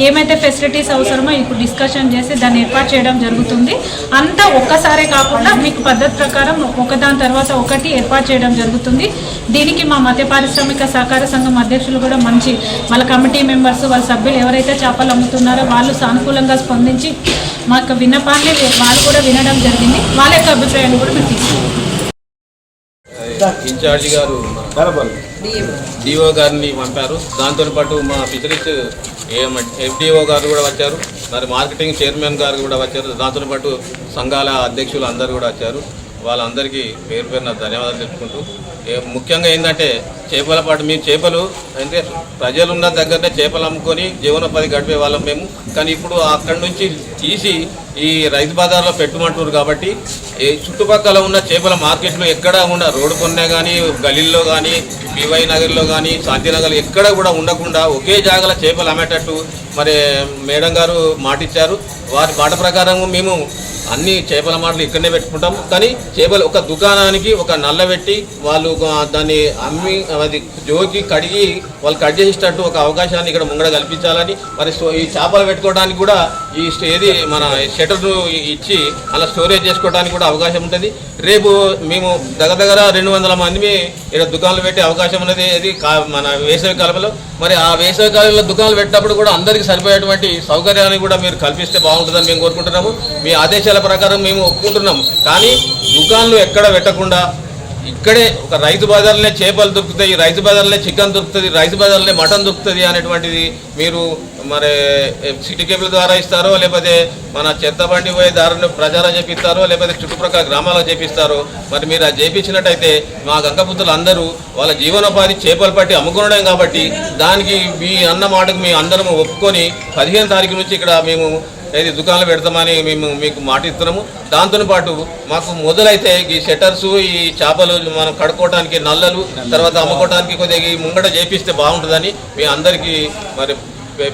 ఏమైతే ఫెసిలిటీస్ అవసరమో ఇప్పుడు డిస్కషన్ చేసి దాన్ని ఏర్పాటు చేయడం జరుగుతుంది. అంతా ఒక్కసారే కాకుండా మీకు పద్ధతి ప్రకారం ఒకదాని తర్వాత ఒకటి ఏర్పాటు చేయడం జరుగుతుంది. దీనికి మా మధ్య పారిశ్రామిక సహకార సంఘం అధ్యక్షులు కూడా మంచి వాళ్ళ కమిటీ మెంబర్స్, వాళ్ళ సభ్యులు ఎవరైతే చేపలు అమ్ముతున్నారో వాళ్ళు సానుకూలంగా స్పందించి మా యొక్క విన్నపాన్ని వాళ్ళు కూడా వినడం జరిగింది. వాళ్ళ యొక్క అభిప్రాయాలు కూడా మేము తీసుకున్నాం. ఇన్ఛార్జి గారు డిఓ గారిని పంపారు. దాంతోపాటు మా ఫిషరీస్ ఎఫ్డిఓ గారు కూడా వచ్చారు. మరి మార్కెటింగ్ చైర్మన్ గారు కూడా వచ్చారు. దాంతోపాటు సంఘాల అధ్యక్షులు అందరూ కూడా వచ్చారు. వాళ్ళందరికీ పేరు పేరున ధన్యవాదాలు చెప్పుకుంటూ ముఖ్యంగా ఏంటంటే చేపల పాటు మీ చేపలు అంటే ప్రజలున్న దగ్గరనే చేపలు అమ్ముకొని జీవనోపాధి గడిపే వాళ్ళం మేము. కానీ ఇప్పుడు అక్కడి నుంచి తీసి ఈ రైతు బజార్లో పెట్టమంటున్నారు కాబట్టి ఈ చుట్టుపక్కల ఉన్న చేపల మార్కెట్లు ఎక్కడ ఉన్న రోడ్డు కొన్నే కానీ, గలీల్లో కానీ, పివై నగర్లో కానీ, శాంతినగర్ ఎక్కడ కూడా ఉండకుండా ఒకే జాగాలో చేపలు అమ్మేటట్టు మరి మేడం గారు మాటిచ్చారు. వారి మాట ప్రకారం మేము అన్ని చేపల మాటలు ఇక్కడనే పెట్టుకుంటాం. కానీ చేపలు ఒక దుకాణానికి ఒక నల్ల పెట్టి వాళ్ళు దాన్ని అమ్మి అది జోకి కడిగి వాళ్ళు కట్ చేసేటట్టు ఒక అవకాశాన్ని ఇక్కడ ముంగడ కల్పించాలని, మరి ఈ చేపలు పెట్టుకోవడానికి కూడా ఏది మన షటర్ ఇచ్చి అలా స్టోరేజ్ చేసుకోవడానికి కూడా అవకాశం ఉంటుంది. రేపు మేము దగ్గర 200 మంది ఇక్కడ దుకాణాలు పెట్టే అవకాశం ఉన్నది. ఇది మన వేసవి కాలంలో మరి ఆ వేసవి కాలంలో దుకాణాలు పెట్టినప్పుడు కూడా అందరికీ సరిపోయేటువంటి సౌకర్యాన్ని కూడా మీరు కల్పిస్తే బాగుంటుందని మేము కోరుకుంటున్నాము. మీ ఆదేశాల ప్రకారం మేము ఒప్పుకుంటున్నాం. కానీ దుకాణాలు ఎక్కడ పెట్టకుండా ఇక్కడే ఒక రైతు బజార్లనే చేపలు దొరుకుతాయి, రైతు బజార్లనే చికెన్ దొరుకుతుంది, రైతు బజార్లనే మటన్ దొరుకుతుంది అనేటువంటిది మీరు మరి సిటీ కేబుల్ ద్వారా ఇస్తారో లేకపోతే మన చెత్త బండి పోయే దారిని ప్రచారం చేపిస్తారో లేకపోతే చుట్టుప్రక్కల గ్రామాలకు చేపిస్తారో మరి మీరు అది చేపించినట్టయితే మా గంగపుత్రులు అందరూ వాళ్ళ జీవనోపాధి చేపలు పట్టి అమ్ముకోవడం కాబట్టి దానికి మీ అన్న మాటకు మీ అందరం ఒప్పుకొని 15వ తారీఖు నుంచి ఇక్కడ మేము ఏది దుకాణాలు పెడతామని మేము మీకు మాట ఇస్తున్నాము. దాంతోపాటు మాకు మొదలైతే ఈ షట్టర్స్ ఈ చేపలు మనం కడుక్కోవడానికి నల్లలు తర్వాత అమ్ముకోవడానికి కొద్దిగా ఈ ముంగట చేపిస్తే బాగుంటుందని మీ అందరికీ మరి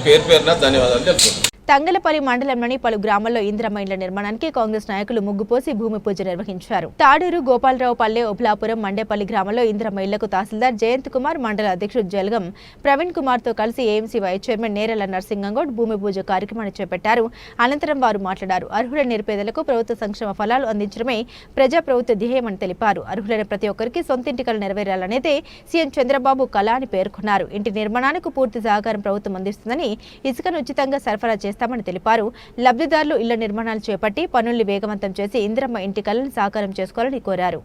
పేరున ధన్యవాదాలు చెప్తున్నాం. తంగలపల్లి మండలంలోని పలు గ్రామాల్లో ఇందిరమ్మ ఇండ్ల నిర్మాణానికి కాంగ్రెస్ నాయకులు ముగ్గుపోసి భూమి పూజ నిర్వహించారు. తాడూరు, గోపాలరావు పల్లె, ఉబ్లాపురం, మండేపల్లి గ్రామంలో ఇందిరమ్మ ఇళ్లకు తహసీల్దార్ జయంత్ కుమార్, మండల అధ్యక్షుడు జలగం ప్రవీణ్ కుమార్ తో కలిసి ఏఎంసీ వైస్ చైర్మన్ నేరెల నర్సింగంగౌడ్ భూమి పూజ కార్యక్రమాన్ని చేపట్టారు. అనంతరం వారు మాట్లాడారు. అర్హులైన నిరుపేదలకు ప్రభుత్వ సంక్షేమ ఫలాలు అందించడమే ప్రజాప్రభుత్వ ధ్యేయమని తెలిపారు. అర్హులైన ప్రతి ఒక్కరికి సొంతింటికలు నెరవేరాలనేదే సీఎం చంద్రబాబు కళ అని పేర్కొన్నారు. ఇంటి నిర్మాణానికి పూర్తి సహకారం ప్రభుత్వం అందిస్తుందని, ఇసుకను ఉచితంగా సరఫరా చేస్తామని తెలిపారు. లబ్ధిదారులు ఇళ్ల నిర్మాణాలు చేపట్టి పనుల్ని వేగవంతం చేసి ఇందిరమ్మ ఇంటి కలను సాకారం చేసుకోవాలని కోరారు.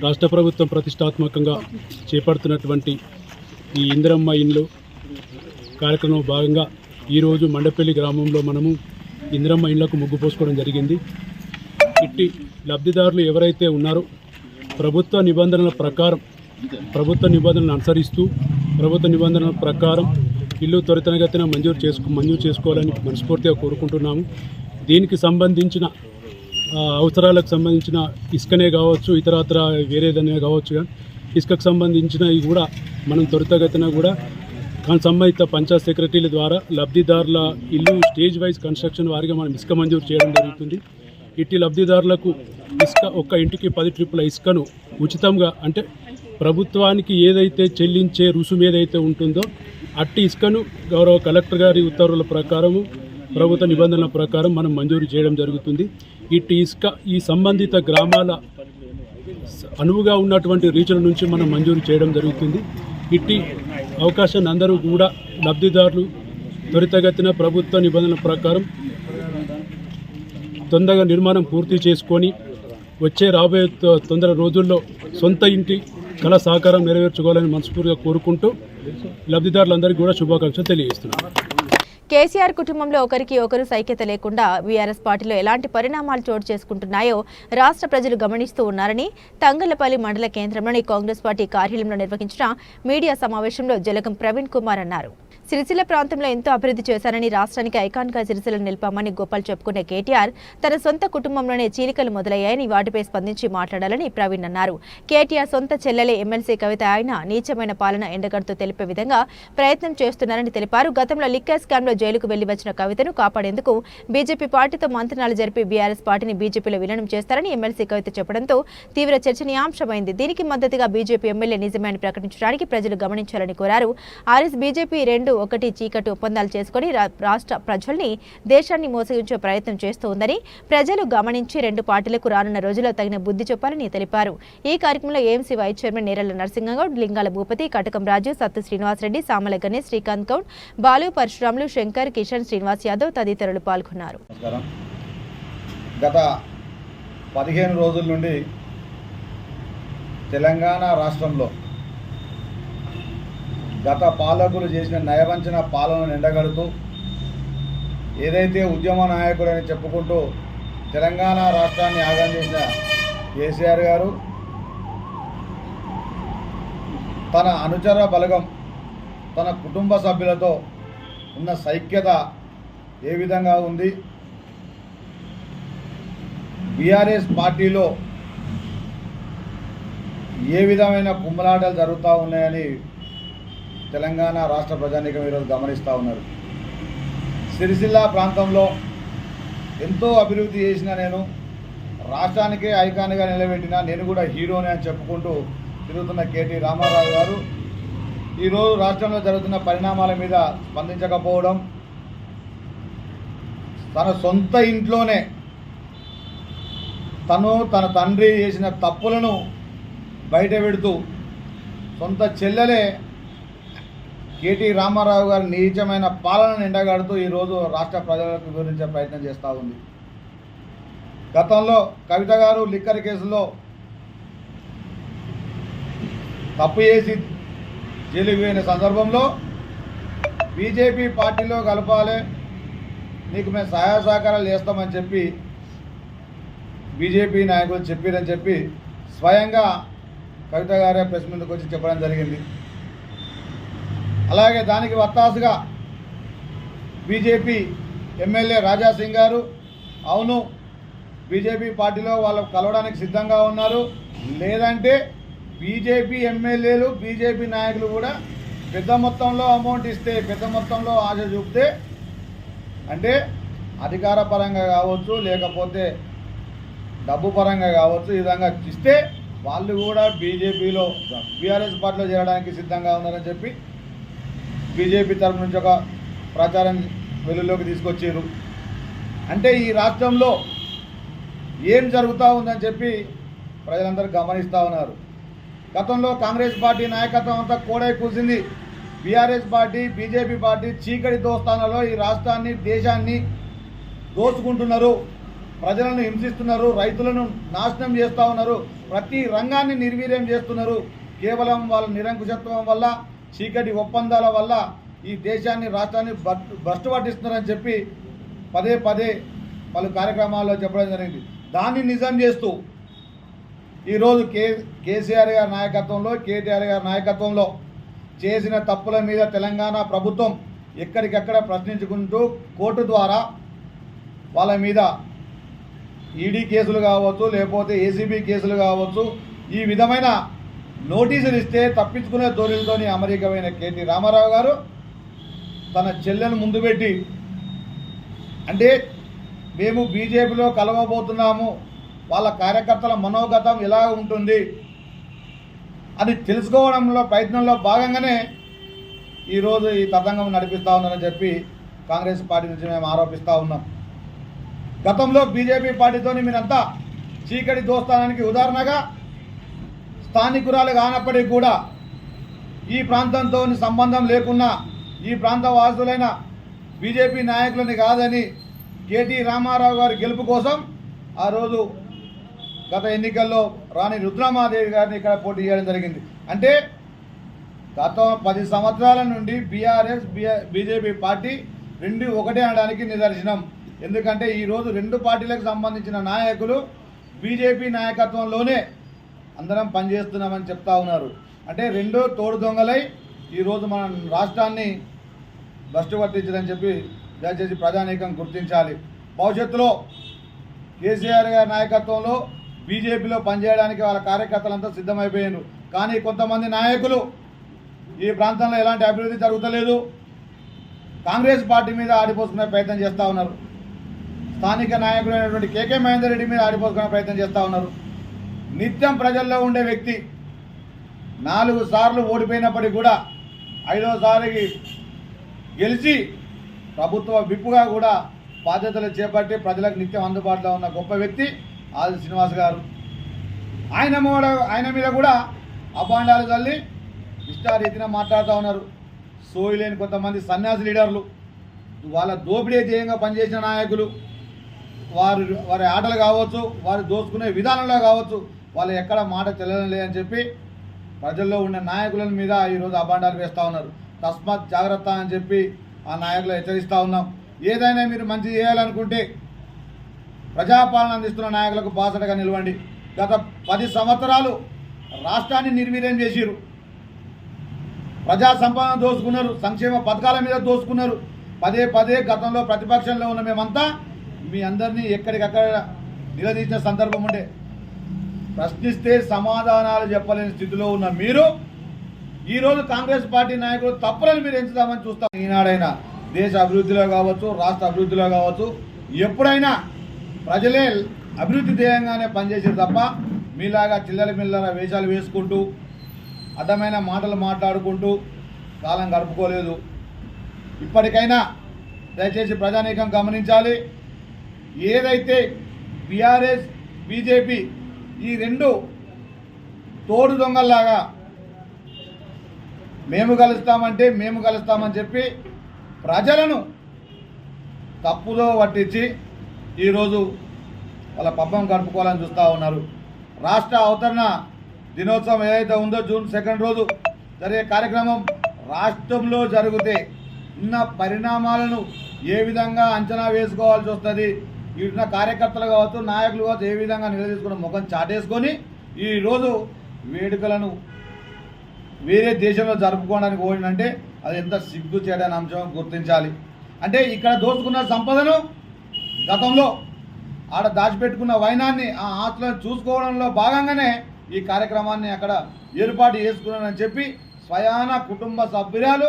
రాష్ట్ర ప్రభుత్వం ప్రతిష్టాత్మకంగా చేపడుతున్నటువంటి ఈ ఇందిరమ్మ ఇండ్లు కార్యక్రమంలో భాగంగా ఈరోజు మండపల్లి గ్రామంలో మనము ఇందిరమ్మ ఇండ్లకు ముగ్గు పోసుకోవడం జరిగింది. ఇట్టి లబ్ధిదారులు ఎవరైతే ఉన్నారో ప్రభుత్వ నిబంధనల అనుసరిస్తూ ప్రభుత్వ నిబంధనల ప్రకారం ఇల్లు త్వరితగతిన మంజూరు చేసుకోవాలని మనస్ఫూర్తిగా కోరుకుంటున్నాము. దీనికి సంబంధించిన అవసరాలకు సంబంధించిన ఇసుకనే కావచ్చు, ఇతరత్ర వేరేదనే కావచ్చు, కానీ ఇసుకకు సంబంధించినవి కూడా మనం త్వరితగతిన కూడా సంబంధిత పంచాయత్ సెక్రటరీల ద్వారా లబ్ధిదారుల ఇల్లు స్టేజ్ వైజ్ కన్స్ట్రక్షన్ వారిగా మనం ఇసుక మంజూరు చేయడం జరుగుతుంది. ఇట్టి లబ్ధిదారులకు ఇసుక ఒక్క ఇంటికి 10 ట్రిప్పుల ఇసుకను ఉచితంగా, అంటే ప్రభుత్వానికి ఏదైతే చెల్లించే రుసుము ఏదైతే ఉంటుందో అట్టి ఇసుకను గౌరవ కలెక్టర్ గారి ఉత్తర్వుల ప్రకారము ప్రభుత్వ నిబంధనల ప్రకారం మనం మంజూరు చేయడం జరుగుతుంది. ఇట్టి ఇసుక ఈ సంబంధిత గ్రామాల అనువుగా ఉన్నటువంటి రీచుల నుంచి మనం మంజూరు చేయడం జరుగుతుంది. ఇట్టి అవకాశాన్ని అందరూ కూడా లబ్ధిదారులు త్వరితగతిన ప్రభుత్వ నిబంధనల ప్రకారం తొందరగా నిర్మాణం పూర్తి చేసుకొని వచ్చే రాబోయే తొందర రోజుల్లో సొంత ఇంటి కళ సహకారం నెరవేర్చుకోవాలని మనస్ఫూర్తిగా కోరుకుంటూ లబ్ధిదారులందరికీ కూడా శుభాకాంక్షలు తెలియజేస్తున్నాను. కేసీఆర్ కుటుంబంలో ఒకరికి ఒకరు సైక్యత లేకుండా బీఆర్ఎస్ పార్టీలో ఎలాంటి పరిణామాలు చోటు చేసుకుంటున్నాయో రాష్ట్ర ప్రజలు గమనిస్తూ ఉన్నారని తంగలపల్లి మండల కేంద్రంలోని కాంగ్రెస్ పార్టీ కార్యాలయంలో నిర్వహించిన మీడియా సమావేశంలో జలగం ప్రవీణ్ కుమార్ అన్నారు. సిరిసిల్ల ప్రాంతంలో ఎంతో అభివృద్ధి చేశారని, రాష్ట్రానికి ఐకాన్గా సిరిసిల్లను నిలిపామని గోపాల్ చెప్పుకునే కేటీఆర్ తన సొంత కుటుంబంలోనే చీలికలు మొదలయ్యాయని వాటిపై స్పందించి మాట్లాడాలని ప్రవీణ్ అన్నారు. కేటీఆర్ సొంత చెల్లెలే ఎమ్మెల్సీ కవిత ఆయన నీచమైన పాలన ఎండగడుతూ తెలిపే విధంగా ప్రయత్నం చేస్తున్నారని తెలిపారు. గతంలో లిక్కర్ స్కామ్లో జైలుకు వెళ్లి వచ్చిన కవితను కాపాడేందుకు బీజేపీ పార్టీతో మంత్రణాలు జరిపి బీఆర్ఎస్ పార్టీని బీజేపీలో విలీనం చేస్తారని ఎమ్మెల్సీ కవిత చెప్పడంతో తీవ్ర చర్చనీయాంశమైంది. దీనికి మద్దతుగా బీజేపీ ఎమ్మెల్యే నిజమే అని ప్రకటించడానికి ప్రజలు గమనించాలని కోరారు. ఆర్ఎస్ బీజేపీ 2-1 చీకటి ఒప్పందాలు చేసుకుని రాష్ట్ర ప్రజల్ని, దేశాన్ని మోసగించే ప్రయత్నం చేస్తూ ఉందని ప్రజలు గమనించి 2 పార్టీలకు రానున్న రోజుల్లో తగిన బుద్ధి చెప్పాలని తెలిపారు. ఈ కార్యక్రమంలో ఏఎంసీ వైస్ చైర్మన్ నేరెల నర్సింగంగౌడ్, లింగాల భూపతి, కటకం రాజు, సత్తు శ్రీనివాసరెడ్డి, సామల గణేష్, శ్రీకాంత్ గౌడ్, బాలు, పరశురాములు, శంకర్, కిషన్, శ్రీనివాస్ యాదవ్ తదితరులు పాల్గొన్నారు. గత 15 రోజుల నుండి తెలంగాణ రాష్ట్రంలో గత పాలకులు చేసిన నయవంచన పాలనను ఎండగడుతూ ఏదైతే ఉద్యమ నాయకులని చెప్పుకుంటూ తెలంగాణ రాష్ట్రాన్ని ఆగం చేసిన కేసీఆర్ గారు తన అనుచర బలగం, తన కుటుంబ సభ్యులతో ఉన్న సైక్యత ఏ విధంగా ఉంది, బీఆర్ఎస్ పార్టీలో ఏ విధమైన కుమ్మలాటలు జరుగుతూ ఉన్నాయని తెలంగాణ రాష్ట్ర ప్రజానీకం ఈరోజు గమనిస్తూ ఉన్నారు. సిరిసిల్ల ప్రాంతంలో ఎంతో అభివృద్ధి చేసిన నేను, రాష్ట్రానికే ఐకాన్గా నిలబెట్టిన నేను కూడా హీరోనే అని చెప్పుకుంటూ తిరుగుతున్న కేటీ రామారావు గారు ఈరోజు రాష్ట్రంలో జరుగుతున్న పరిణామాల మీద స్పందించకపోవడం, తన సొంత ఇంట్లోనే తన తండ్రి చేసిన తప్పులను బయట పెడుతూ సొంత చెల్లెలే కేటీ రామారావు గారి నీచమైన పాలనను ఎండగడుతూ ఈరోజు రాష్ట్ర ప్రజలకు వివరించే ప్రయత్నం చేస్తూ ఉంది. గతంలో కవిత గారు లిక్కర్ కేసులో తప్పు చేసి జైలుకు పోయిన సందర్భంలో బీజేపీ పార్టీలో కలపాలి, నీకు మేము సహాయ సహకారాలు చేస్తామని చెప్పి బీజేపీ నాయకులు చెప్పారని చెప్పి స్వయంగా కవిత గారే ప్రెస్ ముందుకు వచ్చి చెప్పడం జరిగింది. అలాగే దానికి వత్తాసుగా బీజేపీ ఎమ్మెల్యే రాజాసింగ్ గారు అవును బీజేపీ పార్టీలో వాళ్ళు కలవడానికి సిద్ధంగా ఉన్నారు, లేదంటే బీజేపీ ఎమ్మెల్యేలు బీజేపీ నాయకులు కూడా పెద్ద మొత్తంలో అమౌంట్ ఇస్తే, పెద్ద మొత్తంలో ఆశ చూపితే, అంటే అధికార పరంగా కావచ్చు, లేకపోతే డబ్బు పరంగా కావచ్చు, ఈ విధంగా ఇస్తే వాళ్ళు కూడా బీజేపీలో బీఆర్ఎస్ పార్టీలో చేరడానికి సిద్ధంగా ఉన్నారని చెప్పి బీజేపీ తరఫు నుంచి ఒక ప్రచారం వెలుగులోకి తీసుకొచ్చారు. అంటే ఈ రాష్ట్రంలో ఏం జరుగుతూ ఉందని చెప్పి ప్రజలందరూ గమనిస్తూ ఉన్నారు. గతంలో కాంగ్రెస్ పార్టీ నాయకత్వం అంతా కోడై కూసింది. బీఆర్ఎస్ పార్టీ, బీజేపీ పార్టీ చీకటి దోస్తానాలో ఈ రాష్ట్రాన్ని, దేశాన్ని దోచుకుంటున్నారు, ప్రజలను హింసిస్తున్నారు, రైతులను నాశనం చేస్తూ ఉన్నారు, ప్రతి రంగాన్ని నిర్వీర్యం చేస్తున్నారు. కేవలం వాళ్ళ నిరంకుశత్వం వల్ల, చీకటి ఒప్పందాల వల్ల ఈ దేశాన్ని, రాష్ట్రాన్ని భ్రష్టు పట్టిస్తున్నారని చెప్పి పదే పదే పలు కార్యక్రమాల్లో చెప్పడం జరిగింది. దాన్ని నిజం చేస్తూ ఈరోజు కేసీఆర్ గారి నాయకత్వంలో, కేటీఆర్ గారి నాయకత్వంలో చేసిన తప్పుల మీద తెలంగాణ ప్రభుత్వం ఎక్కడికెక్కడ ప్రశ్నించుకుంటూ కోర్టు ద్వారా వాళ్ళ మీద ఈడీ కేసులు కావచ్చు, లేకపోతే ఏసీబీ కేసులు కావచ్చు, ఈ విధమైన నోటీసులు ఇస్తే తప్పించుకునే ధోరణితోని అమెరికమైన కేటీ రామారావు గారు తన చెల్లెను ముందు పెట్టి, అంటే మేము బీజేపీలో కలవబోతున్నాము, వాళ్ళ కార్యకర్తల మనోగతం ఎలా ఉంటుంది అని తెలుసుకోవడంలో ప్రయత్నంలో భాగంగానే ఈరోజు ఈ తతంగం నడిపిస్తూ ఉన్నారని చెప్పి కాంగ్రెస్ పార్టీ నుంచి మేము ఆరోపిస్తూ ఉన్నాం. గతంలో బీజేపీ పార్టీతోని మీరంతా చీకటి దోస్తానానికి ఉదాహరణగా స్థానికురాలు కానప్పటికీ కూడా ఈ ప్రాంతంతో సంబంధం లేకున్నా ఈ ప్రాంత వాసులైన బీజేపీ నాయకులని కాదని కేటీ రామారావు గారి గెలుపు కోసం ఆ రోజు గత ఎన్నికల్లో రాణి రుద్రమాదేవి గారిని ఇక్కడ పోటీ చేయడం జరిగింది. అంటే గత 10 సంవత్సరాల నుండి బీఆర్ఎస్ బీజేపీ పార్టీ రెండు ఒకటే అనడానికి నిదర్శనం. ఎందుకంటే ఈరోజు రెండు పార్టీలకు సంబంధించిన నాయకులు బీజేపీ నాయకత్వంలోనే అందరం పనిచేస్తున్నామని చెప్తా ఉన్నారు. అంటే రెండు తోడు దొంగలై ఈరోజు మన రాష్ట్రాన్ని భ్రష్టు పట్టించదని చెప్పి దయచేసి ప్రజానీకం గుర్తించాలి. భవిష్యత్తులో కేసీఆర్ గారి నాయకత్వంలో బీజేపీలో పనిచేయడానికి వాళ్ళ కార్యకర్తలంతా సిద్ధమైపోయారు. కానీ కొంతమంది నాయకులు ఈ ప్రాంతంలో ఎలాంటి అభివృద్ధి జరుగుతలేదు, కాంగ్రెస్ పార్టీ మీద ఆడిపోసుకునే ప్రయత్నం చేస్తూ ఉన్నారు. స్థానిక నాయకుడైనటువంటి కేకే మహేందర్ రెడ్డి మీద ఆడిపోసుకునే ప్రయత్నం చేస్తూ ఉన్నారు. నిత్యం ప్రజల్లో ఉండే వ్యక్తి 4 సార్లు ఓడిపోయినప్పటికీ కూడా 5వసారికి గెలిచి ప్రభుత్వ విప్పుగా కూడా బాధ్యతలు చేపట్టి ప్రజలకు నిత్యం అందుబాటులో ఉన్న గొప్ప వ్యక్తి ఆది శ్రీనివాస్ గారు. ఆయన మీద కూడా అభాండాలు తల్లి ఇష్టారీతిన మాట్లాడుతూ ఉన్నారు. సోయి లేని కొంతమంది సన్యాసి లీడర్లు, వాళ్ళ దోపిడీ ధ్యేయంగా పనిచేసిన నాయకులు, వారి ఆటలు కావచ్చు, వారు దోచుకునే విధానంలో కావచ్చు, వాళ్ళు ఎక్కడ మాట తెలియడం లేదని చెప్పి ప్రజల్లో ఉన్న నాయకుల మీద ఈరోజు అభాండాలు వేస్తూ ఉన్నారు. తస్మాత్ జాగ్రత్త అని చెప్పి ఆ నాయకులు హెచ్చరిస్తూ ఉన్నాం. ఏదైనా మీరు మంచి చేయాలనుకుంటే ప్రజాపాలన అందిస్తున్న నాయకులకు బాసటగా నిలవండి. గత 10 సంవత్సరాలు రాష్ట్రాన్ని నిర్వీర్యం చేసిరు, ప్రజా సంపాదన దోచుకున్నారు, సంక్షేమ పథకాల మీద దోచుకున్నారు. పదే పదే గతంలో ప్రతిపక్షంలో ఉన్న మేమంతా మీ అందరినీ ఎక్కడికక్కడ నిలదీసిన సందర్భం ఉండే. ప్రశ్నిస్తే సమాధానాలు చెప్పలేని స్థితిలో ఉన్న మీరు ఈరోజు కాంగ్రెస్ పార్టీ నాయకులు తప్పులను మీరు ఎంచుదామని చూస్తాం. ఈనాడైనా దేశ అభివృద్ధిలో కావచ్చు, రాష్ట్ర అభివృద్ధిలో కావచ్చు, ఎప్పుడైనా ప్రజలే అభివృద్ధి ధ్యేయంగానే పనిచేసారు తప్ప మీలాగా చిల్లర వేషాలు వేసుకుంటూ అడ్డమైన మాటలు మాట్లాడుకుంటూ కాలం గడుపుకోలేదు. ఇప్పటికైనా దయచేసి ప్రజానీకం గమనించాలి. ఏదైతే బీఆర్ఎస్ బీజేపీ ఈ రెండు తోడు దొంగల్లాగా మేము కలుస్తామని చెప్పి ప్రజలను తప్పుదో పట్టించి ఈరోజు వాళ్ళ పబ్బం గడుపుకోవాలని చూస్తూ ఉన్నారు. రాష్ట్ర అవతరణ దినోత్సవం ఏదైతే ఉందో జూన్ 2 రోజు జరిగే కార్యక్రమం రాష్ట్రంలో జరిగితే ఉన్న పరిణామాలను ఏ విధంగా అంచనా వేసుకోవాల్సి వస్తుంది, ఉన్న కార్యకర్తలు కావచ్చు, నాయకులు కావచ్చు, ఏ విధంగా నిలదీసుకుని ముఖం చాటేసుకొని ఈరోజు వేడుకలను వేరే దేశంలో జరుపుకోవడానికి పోయిందంటే అది ఎంత సిగ్గు చేయడానికి అంశం గుర్తించాలి. అంటే ఇక్కడ దోచుకున్న సంపదను గతంలో ఆడ దాచిపెట్టుకున్న వైనాన్ని ఆ ఆస్తులను చూసుకోవడంలో భాగంగానే ఈ కార్యక్రమాన్ని అక్కడ ఏర్పాటు చేసుకున్నానని చెప్పి స్వయాన కుటుంబ సభ్యురాలు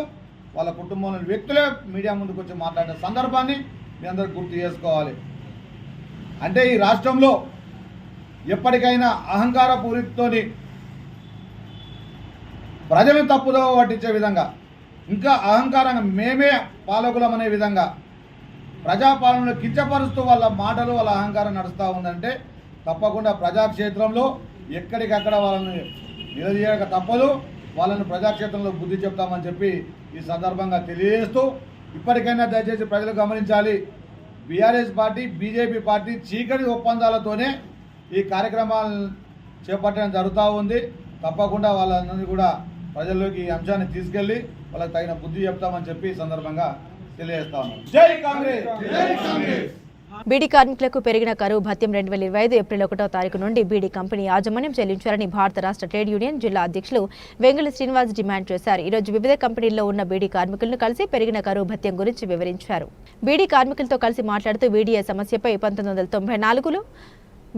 వాళ్ళ కుటుంబంలోని వ్యక్తులే మీడియా ముందుకు వచ్చి మాట్లాడిన సందర్భాన్ని మీ అందరూ గుర్తు చేసుకోవాలి. అంటే ఈ రాష్ట్రంలో ఎప్పటికైనా అహంకార పూరితతోని ప్రజలను తప్పుదోవ పట్టించే విధంగా, ఇంకా అహంకారంగా మేమే పాలకులం అనే విధంగా ప్రజాపాలనలో కించపరుస్తూ వాళ్ళ మాటలు వాళ్ళ అహంకారం నడుస్తూ ఉందంటే తప్పకుండా ప్రజాక్షేత్రంలో ఎక్కడికక్కడ వాళ్ళని నిలదీయక తప్పదు. వాళ్ళని ప్రజాక్షేత్రంలో బుద్ధి చెప్తామని చెప్పి ఈ సందర్భంగా తెలియజేస్తూ, ఇప్పటికైనా దయచేసి ప్రజలు గమనించాలి, బీఆర్ఎస్ పార్టీ బీజేపీ పార్టీ చీకటి ఒప్పందాలతోనే ఈ కార్యక్రమాలను చేపట్టడం జరుగుతూ ఉంది. తప్పకుండా వాళ్ళందరినీ కూడా ప్రజల్లోకి ఈ అంశాన్ని తీసుకెళ్లి వాళ్ళకి తగిన బుద్ధి చెప్తామని చెప్పి ఈ సందర్భంగా తెలియజేస్తా ఉన్నాం. జై కాంగ్రెస్, జై కాంగ్రెస్. బీడీ కార్మికులకు పెరిగిన కరువు భత్యం 2025 ఏప్రిల్ 1వ తారీఖు నుండి బీడీ కంపెనీ యాజమాన్యం చెల్లించాలని భారత రాష్ట్ర ట్రేడ్ యూనియన్ జిల్లా అధ్యక్షులు వెంగళ శ్రీనివాస్ డిమాండ్ చేశారు. ఈ రోజు వివిధ కంపెనీల్లో ఉన్న బీడీ కార్మికులను కలిసి పెరిగిన కరువు భత్యం గురించి వివరించారు. బీడీ కార్మికులతో కలిసి మాట్లాడుతూ బీడీఏ సమస్యపై 1994లో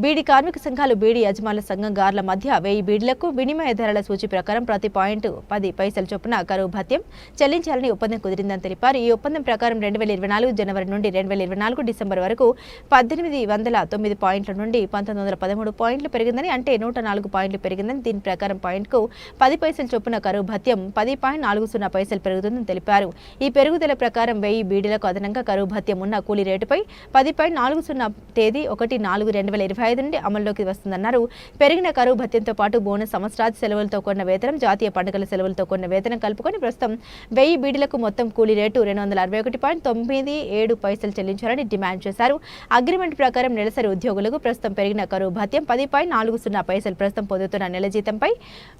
బీడీ కార్మిక సంఘాలు బీడీ యజమానుల సంఘం గార్ల మధ్య 1000 బీడీలకు వినిమయ ధరల సూచి ప్రకారం ప్రతి పాయింట్ 10 పైసల చొప్పున కరువు భత్యం చెల్లించాలని ఒప్పందం కుదిరిందని తెలిపారు. ఈ ఒప్పందం ప్రకారం 2024 జనవరి నుండి 2024 డిసెంబర్ వరకు 1809 పాయింట్ల నుండి 1913 పాయింట్లు పెరిగిందని, అంటే 104 పాయింట్లు పెరిగిందని. దీని ప్రకారం పాయింట్కు 10 పైసల చొప్పున కరువు భత్యం 10.40 పైసలు పెరుగుతుందని తెలిపారు. ఈ పెరుగుదల ప్రకారం 1000 బీడీలకు అదనంగా కరువు భత్యం ఉన్న కూలీ రేటుపై 10.40 తేదీ 1/4/2025 నుండి అమల్లోకి వస్తుందన్నారు. పెరిగిన కరువు భత్యంతో పాటు బోనస్, సంవత్సరాది సెలవులతో కూడిన వేతనం, జాతీయ పండుగల సెలవులతో కూడిన వేతనం కలుపుకొని ప్రస్తుతం 1000 బీడీలకు మొత్తం కూలీ రేటు 261.97 పైసలు చెల్లించాలని డిమాండ్ చేశారు. అగ్రిమెంట్ ప్రకారం నెలసరి ఉద్యోగులకు ప్రస్తుతం పెరిగిన కరువు భత్యం 10.40 పైసలు ప్రస్తుతం పొందుతున్న నెల జీతంపై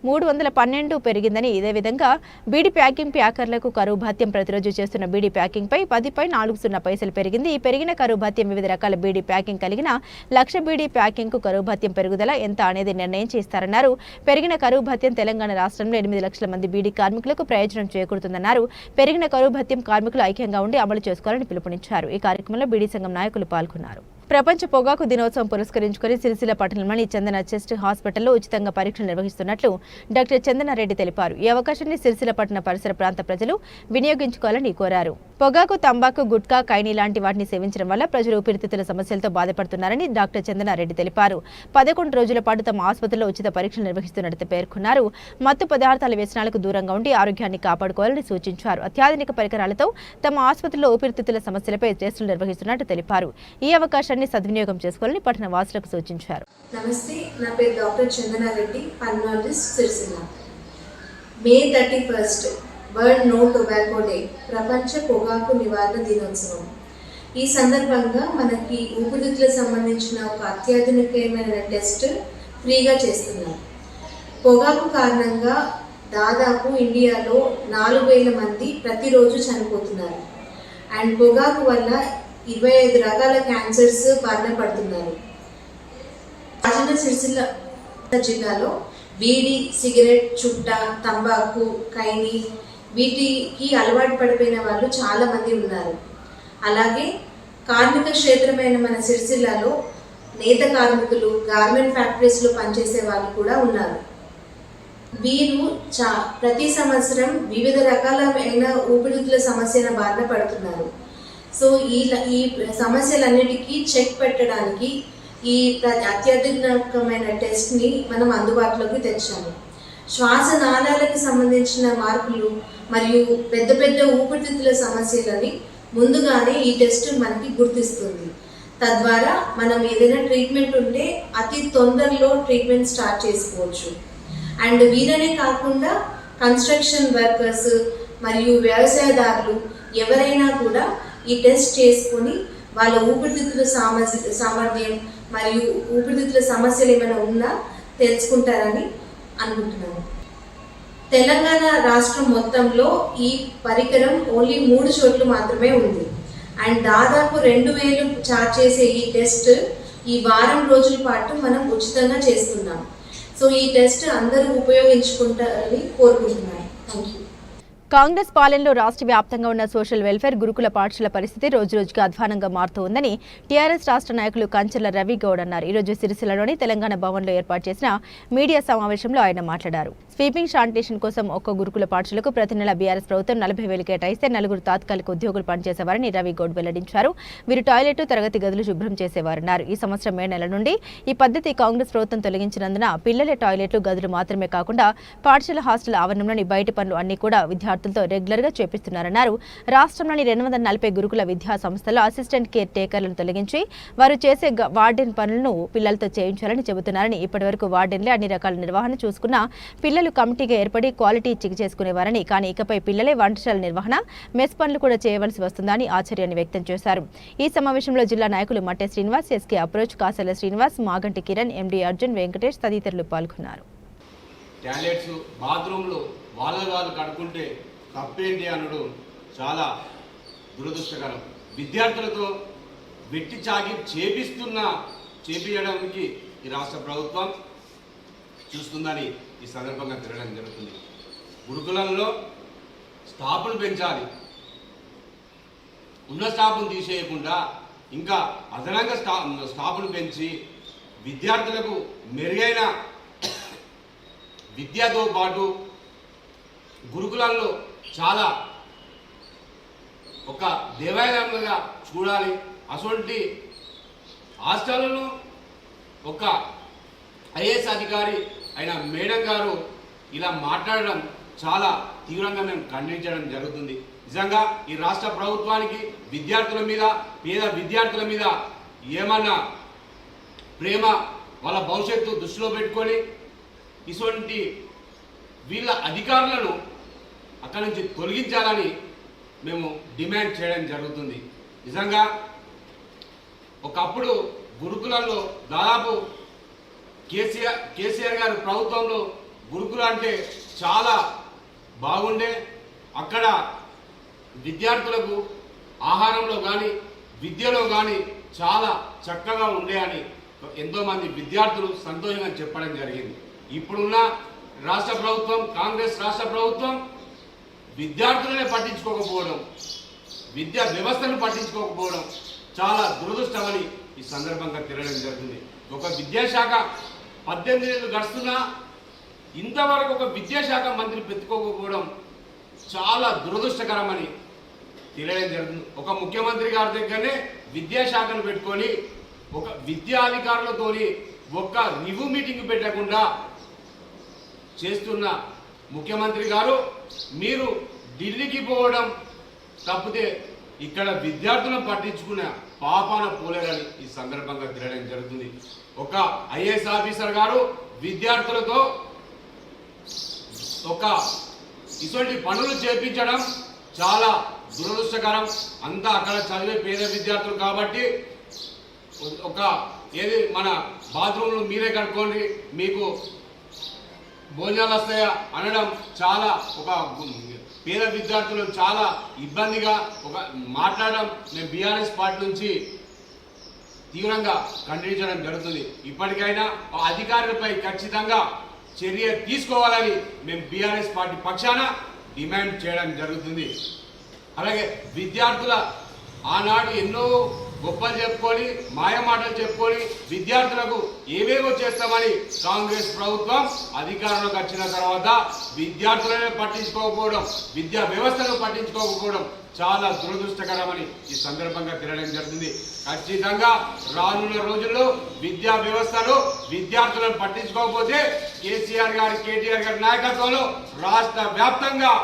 312 పెరిగిందని. ఇదే విధంగా బీడీ ప్యాకర్లకు కరువు భత్యం ప్రతిరోజు చేస్తున్న బీడీ ప్యాకింగ్ పై 10.40 పైసలు పెరిగింది. ఈ పెరిగిన కరువు భత్యం వివిధ రకాల బీడీ ప్యాకింగ్ కలిగిన 1,00,000 బీడీ ప్యాకింగ్ కు కరువు భత్యం పెరుగుదల ఎంత అనేది నిర్ణయం చేస్తారన్నారు. పెరిగిన కరువు భత్యం తెలంగాణ రాష్ట్రంలో 8 లక్షల మంది బీడీ కార్మికులకు ప్రయోజనం చేకూరుతుందన్నారు. పెరిగిన కరువు భత్యం కార్మికులు ఐక్యంగా ఉండి అమలు చేసుకోవాలని పిలుపునిచ్చారు. ఈ కార్యక్రమంలో బీడీ సంఘం నాయకులు పాల్గొన్నారు. ప్రపంచ పొగాకు దినోత్సవం పురస్కరించుకుని సిరిసిల్ల పట్టణంలోని చందన చెస్ట్ హాస్పిటల్లో ఉచితంగా పరీక్షలు నిర్వహిస్తున్నట్లు డాక్టర్ చందనారెడ్డి తెలిపారు. ఈ అవకాశాన్ని సిరిసిల్ల పట్టణ పరిసర ప్రాంత ప్రజలు వినియోగించుకోవాలని కోరారు. పొగాకు, తంబాకు, గుట్కా, కైని లాంటి వాటిని సేవించడం వల్ల ప్రజలు ఊపిరితిత్తుల సమస్యలతో బాధపడుతున్నారని డాక్టర్ చందనారెడ్డి తెలిపారు. 11 రోజుల పాటు తమ ఆసుపత్రిలో ఉచిత పరీక్షలు నిర్వహిస్తున్నట్టు పేర్కొన్నారు. మత్తు పదార్థాల వ్యసనాలకు దూరంగా ఉండి ఆరోగ్యాన్ని కాపాడుకోవాలని సూచించారు. అత్యాధునిక పరికరాలతో తమ ఆసుపత్రిలో ఊపిరితిత్తుల సమస్యలపై టెస్టులు నిర్వహిస్తున్నట్టు తెలిపారు. ఈ అవకాశాన్ని సద్వినియోగం చేసుకోవాలని పట్టణ వాసులకు సూచించారు. నమస్తే, నా పేరు డాక్టర్ చందనారెడ్డి, పల్మనాలజిస్ట్, సిరిసిల్ల. మే 31 వరల్డ్ నో టొబాకో డే, ప్రపంచ పొగాకు నివారణ దినోత్సవం. ఈ సందర్భంగా మనకి ఊపిరితిత్తులకు సంబంధించిన ఒక అత్యాధునికమైన టెస్ట్ ఫ్రీగా చేస్తున్నారు. పొగాకు కారణంగా దాదాపు ఇండియాలో 4,000 మంది ప్రతిరోజు చనిపోతున్నారు. అండ్ పొగాకు వల్ల 25 రకాల క్యాన్సర్స్ బారిన పడుతున్నారు. రాజన్న సిరిసిల్ల జిల్లాలో బీడీ, సిగరెట్, చుట్ట, తంబాకు, కైని వీటికి అలవాటు పడిపోయిన వాళ్ళు చాలా మంది ఉన్నారు. అలాగే కార్మిక క్షేత్రమైన మన సిరిసిల్లలో నేత కార్మికులు, గార్మెంట్ ఫ్యాక్టరీస్లో పనిచేసే వాళ్ళు కూడా ఉన్నారు. వీరు ప్రతి సంవత్సరం వివిధ రకాలైన ఊపిరితిత్తుల సమస్యల బారిన పడుతున్నారు. సో ఈ సమస్యలన్నిటికీ చెక్ పెట్టడానికి ఈ అత్యాధునికమైన టెస్ట్ని మనం అందుబాటులోకి తెచ్చాము. శ్వాసనాళాలకు సంబంధించిన మార్పులు మరియు పెద్ద పెద్ద ఊపిరితిత్తుల సమస్యలని ముందుగానే ఈ టెస్ట్ మనకి గుర్తిస్తుంది. తద్వారా మనం ఏదైనా ట్రీట్మెంట్ ఉంటే అతి తొందరలో ట్రీట్మెంట్ స్టార్ట్ చేసుకోవచ్చు. అండ్ వీరనే కాకుండా కన్స్ట్రక్షన్ వర్కర్స్ మరియు వ్యవసాయదారులు ఎవరైనా కూడా ఈ టెస్ట్ చేసుకొని వాళ్ళ ఊపిరితిత్తుల సామర్థ్యం మరియు ఊపిరితిత్తుల సమస్యలు ఏమైనా ఉన్నా తెలుసుకుంటారని అనుకుంటున్నాను. తెలంగాణ రాష్ట్రం మొత్తంలో ఈ పరికరం ఓన్లీ 3 చోట్ల మాత్రమే ఉంది. అండ్ దాదాపు 2,000 ఛార్జ్ చేసే ఈ టెస్ట్ ఈ వారం రోజుల పాటు మనం ఉచితంగా చేస్తున్నాం. సో ఈ టెస్ట్ అందరూ ఉపయోగించుకుంటారని కోరుకుంటున్నాను. Thank you. కాంగ్రెస్ పాలనలో రాష్ట్ర వ్యాప్తంగా ఉన్న సోషల్ వెల్ఫేర్ గురుకుల పాఠశాల పరిస్థితి రోజురోజుకు అధ్వానంగా మారుతూ ఉందని టీఆర్ఎస్ రాష్ట్ర నాయకులు కంచెల రవి గౌడ్ అన్నారు. ఈ రోజు సిరిసిల్లలోని తెలంగాణ భవన్లో ఏర్పాటు చేసిన మీడియా సమావేశంలో ఆయన మాట్లాడారు. స్వీపింగ్ శానిటేషన్ కోసం ఒక్క గురుకుల పాఠశాలకు ప్రతి నెల బీఆర్ఎస్ ప్రభుత్వం 40,000 కేటాయిస్తే 4 తాత్కాలిక ఉద్యోగులు పనిచేసేవారని రవి గౌడ్ వెల్లడించారు. వీరు టాయిలెట్, తరగతి గదులు శుభ్రం చేసేవారన్నారు. ఈ సంవత్సరం మే నెల నుండి ఈ పద్ధతి కాంగ్రెస్ ప్రభుత్వం తొలగించినందున పిల్లల టాయిలెట్లు, గదులు మాత్రమే కాకుండా పాఠశాల హాస్టల్ ఆవరణంలోని బయటి పనులు అన్ని కూడా విద్యార్థులతో రెగ్యులర్ గా చేపిస్తున్నారన్నారు. రాష్ట్రంలోని 240 గురుకుల విద్యా సంస్థల్లో అసిస్టెంట్ కేర్ టేకర్లను తొలగించి వారు చేసే వార్డెన్ పనులను పిల్లలతో చేయించాలని చెబుతున్నారని, ఇప్పటివరకు వార్డెన్లే అన్ని రకాల నిర్వహణ చూసుకున్న పిల్లలు కమిటీగా ఏర్పడి క్వాలిటీ చెక్ చేసుకునేవారని, కానీ ఇకపై పిల్లలే వంటశాల నిర్వహణ, మెస్ పనులు కూడా చేయవలసి వస్తుందని ఆశ్చర్యాన్ని వ్యక్తం చేశారు. ఈ సమావేశంలో జిల్లా నాయకులు మట్టె శ్రీనివాస్, ఎస్కే అప్రోచ్, కాసల శ్రీనివాస్, మాగంటి కిరణ్, ఎండి అర్జున్, వెంకటేష్ తదితరులు పాల్గొన్నారు. టాయిలెట్స్, బాత్రూమ్లు వాళ్ళు కడుక్కుంటే తప్పేంటి అనడం చాలా దురదృష్టకరం. విద్యార్థులతో వెట్టి చాకి చేపించడానికి ఈ రాష్ట్ర ప్రభుత్వం చూస్తుందని ఈ సందర్భంగా తిరగడం జరుగుతుంది. గురుకులంలో స్టాఫ్ను పెంచాలి, ఉన్న స్టాఫ్ను తీసేయకుండా ఇంకా అదనంగా స్టాఫ్ను పెంచి విద్యార్థులకు మెరుగైన విద్యతో పాటు గురుకులాల్లో చాలా ఒక దేవాలయంగా చూడాలి. అటువంటి హాస్టళ్లను ఒక ఐఏఎస్ అధికారి అయిన మేడం గారు ఇలా మాట్లాడడం చాలా తీవ్రంగా మేము ఖండించడం జరుగుతుంది. నిజంగా ఈ రాష్ట్ర ప్రభుత్వానికి విద్యార్థుల మీద, పేద విద్యార్థుల మీద ఏమన్నా ప్రేమ, వాళ్ళ భవిష్యత్తు దృష్టిలో పెట్టుకొని ఇటువంటి వీళ్ళ అధికారులను అక్కడి నుంచి తొలగించాలని మేము డిమాండ్ చేయడం జరుగుతుంది. నిజంగా ఒకప్పుడు గురుకులంలో దాదాపు కేసీఆర్ గారి ప్రభుత్వంలో గురుకులం అంటే చాలా బాగుండే. అక్కడ విద్యార్థులకు ఆహారంలో కానీ విద్యలో కానీ చాలా చక్కగా ఉండే అని ఎంతోమంది విద్యార్థులు సంతోషంగా చెప్పడం జరిగింది. ఇప్పుడున్న రాష్ట్ర ప్రభుత్వం, కాంగ్రెస్ రాష్ట్ర ప్రభుత్వం విద్యార్థులనే పట్టించుకోకపోవడం, విద్యా వ్యవస్థను పట్టించుకోకపోవడం చాలా దురదృష్టమని ఈ సందర్భంగా తెలియడం జరుగుతుంది. ఒక విద్యాశాఖ 18 ఏళ్ళు గడుస్తున్నా ఇంతవరకు ఒక విద్యాశాఖ మంత్రి పెట్టుకోకపోవడం చాలా దురదృష్టకరమని తెలియడం జరుగుతుంది. ఒక ముఖ్యమంత్రి గారి దగ్గరనే విద్యాశాఖను పెట్టుకొని ఒక విద్యాధికారులతోని ఒక్క రివ్యూ మీటింగ్ పెట్టకుండా చేస్తున్న ముఖ్యమంత్రి గారు మీరు ఢిల్లీకి పోవడం తప్పితే ఇక్కడ విద్యార్థులను పట్టించుకున్న పాపాన పోలేరని ఈ సందర్భంగా తెలియడం జరుగుతుంది. ఒక ఐఏఎస్ ఆఫీసర్ గారు విద్యార్థులతో ఒక ఇటువంటి పనులు చేపించడం చాలా దురదృష్టకరం. అంతా అక్కడ చదివే పేద విద్యార్థులు కాబట్టి ఒక ఏది మన బాత్రూమ్లు మీరే కట్టుకోండి, మీకు భోజనాలు వస్తాయా అనడం చాలా ఒక పేద విద్యార్థులు చాలా ఇబ్బందిగా ఒక మాట్లాడడం మేము బీఆర్ఎస్ పార్టీ నుంచి తీవ్రంగా ఖండించడం జరుగుతుంది. ఇప్పటికైనా అధికారులపై ఖచ్చితంగా చర్య తీసుకోవాలని మేము బీఆర్ఎస్ పార్టీ పక్షాన డిమాండ్ చేయడం జరుగుతుంది. అలాగే విద్యార్థుల ఆనాడు ఎన్నో గొప్పలు చెప్పుకొని, మాయమాటలు చెప్పుకొని విద్యార్థులకు ఏవేవో చేస్తామని కాంగ్రెస్ ప్రభుత్వం అధికారంలోకి వచ్చిన తర్వాత విద్యార్థులనే పట్టించుకోకపోవడం, విద్యా వ్యవస్థను పట్టించుకోకపోవడం చాలా దురదృష్టకరమని ఈ సందర్భంగా తెలియడం జరుగుతుంది. ఖచ్చితంగా రానున్న రోజుల్లో విద్యా వ్యవస్థలో విద్యార్థులను పట్టించుకోకపోతే కేసీఆర్ గారి, కేటీఆర్ గారి నాయకత్వంలో రాష్ట్ర వ్యాప్తంగా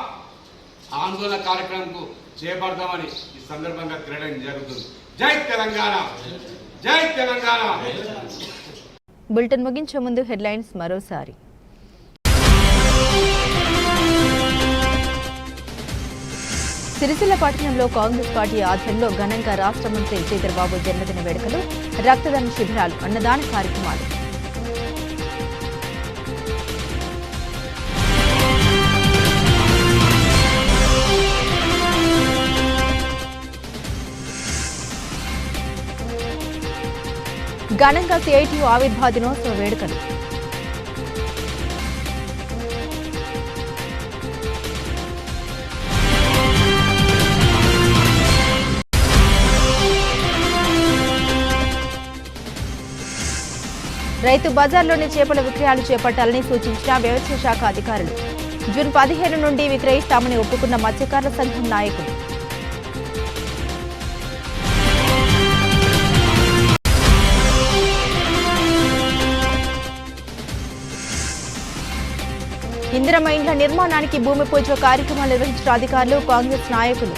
ఆందోళన కార్యక్రమం చేపడతామని ఈ సందర్భంగా తెలియడం జరుగుతుంది. జై తెలంగాణ, జై తెలంగాణ. బులెటిన్ ముగించే ముందు హెడ్లైన్స్ మరోసారి. సిరిసిల్ల పట్టణంలో కాంగ్రెస్ పార్టీ ఆధ్వర్యంలో ఘనంగా రాష్ట్ర మంత్రి శ్రీధర్ బాబు జన్మదిన వేడుకలు, రక్తదాన శిబిరాలు, అన్నదాన కార్యక్రమాలు. ఘనంగా సిఐటియు ఆవిర్భావ దినోత్సవ వేడుకలు. రైతు బజార్లోని చేపల విక్రయాలు చేపట్టాలని సూచించిన వ్యవసాయ శాఖ అధికారులు. జూన్ 15 నుండి విక్రయిస్తామని ఒప్పుకున్న మత్స్యకారుల సంఘం నాయకులు. ఇందిరమ్మ ఇండ్ల నిర్మాణానికి భూమి పూజ కార్యక్రమాలు నిర్వహించిన అధికారులు, కాంగ్రెస్ నాయకులు.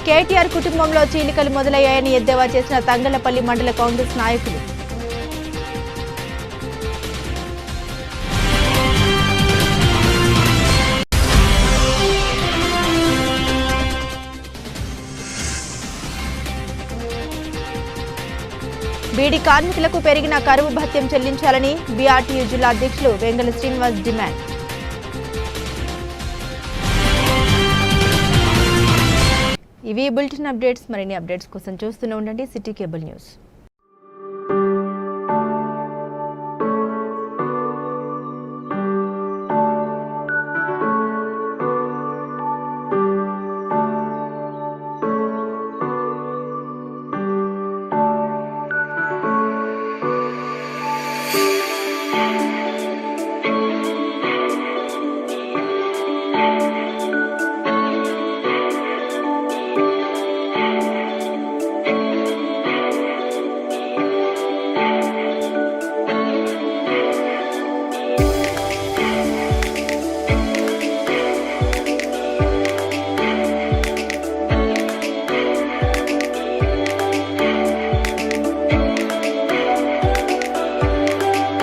కేటీఆర్ కుటుంబంలో చీలికలు మొదలయ్యాయని ఎద్దేవా చేసిన తంగళ్లపల్లి మండల కాంగ్రెస్ నాయకులు. బీడీ కార్మికులకు పెరిగిన కరువు భత్యం చెల్లించాలని బీఆర్టీయూ జిల్లా అధ్యక్షులు వెంగళ శ్రీనివాస్ డిమాండ్. ఇవి బులెటిన్ అప్డేట్స్. మరిన్ని అప్డేట్స్ కోసం చూస్తూనే ఉండండి సిటీ కేబుల్ న్యూస్.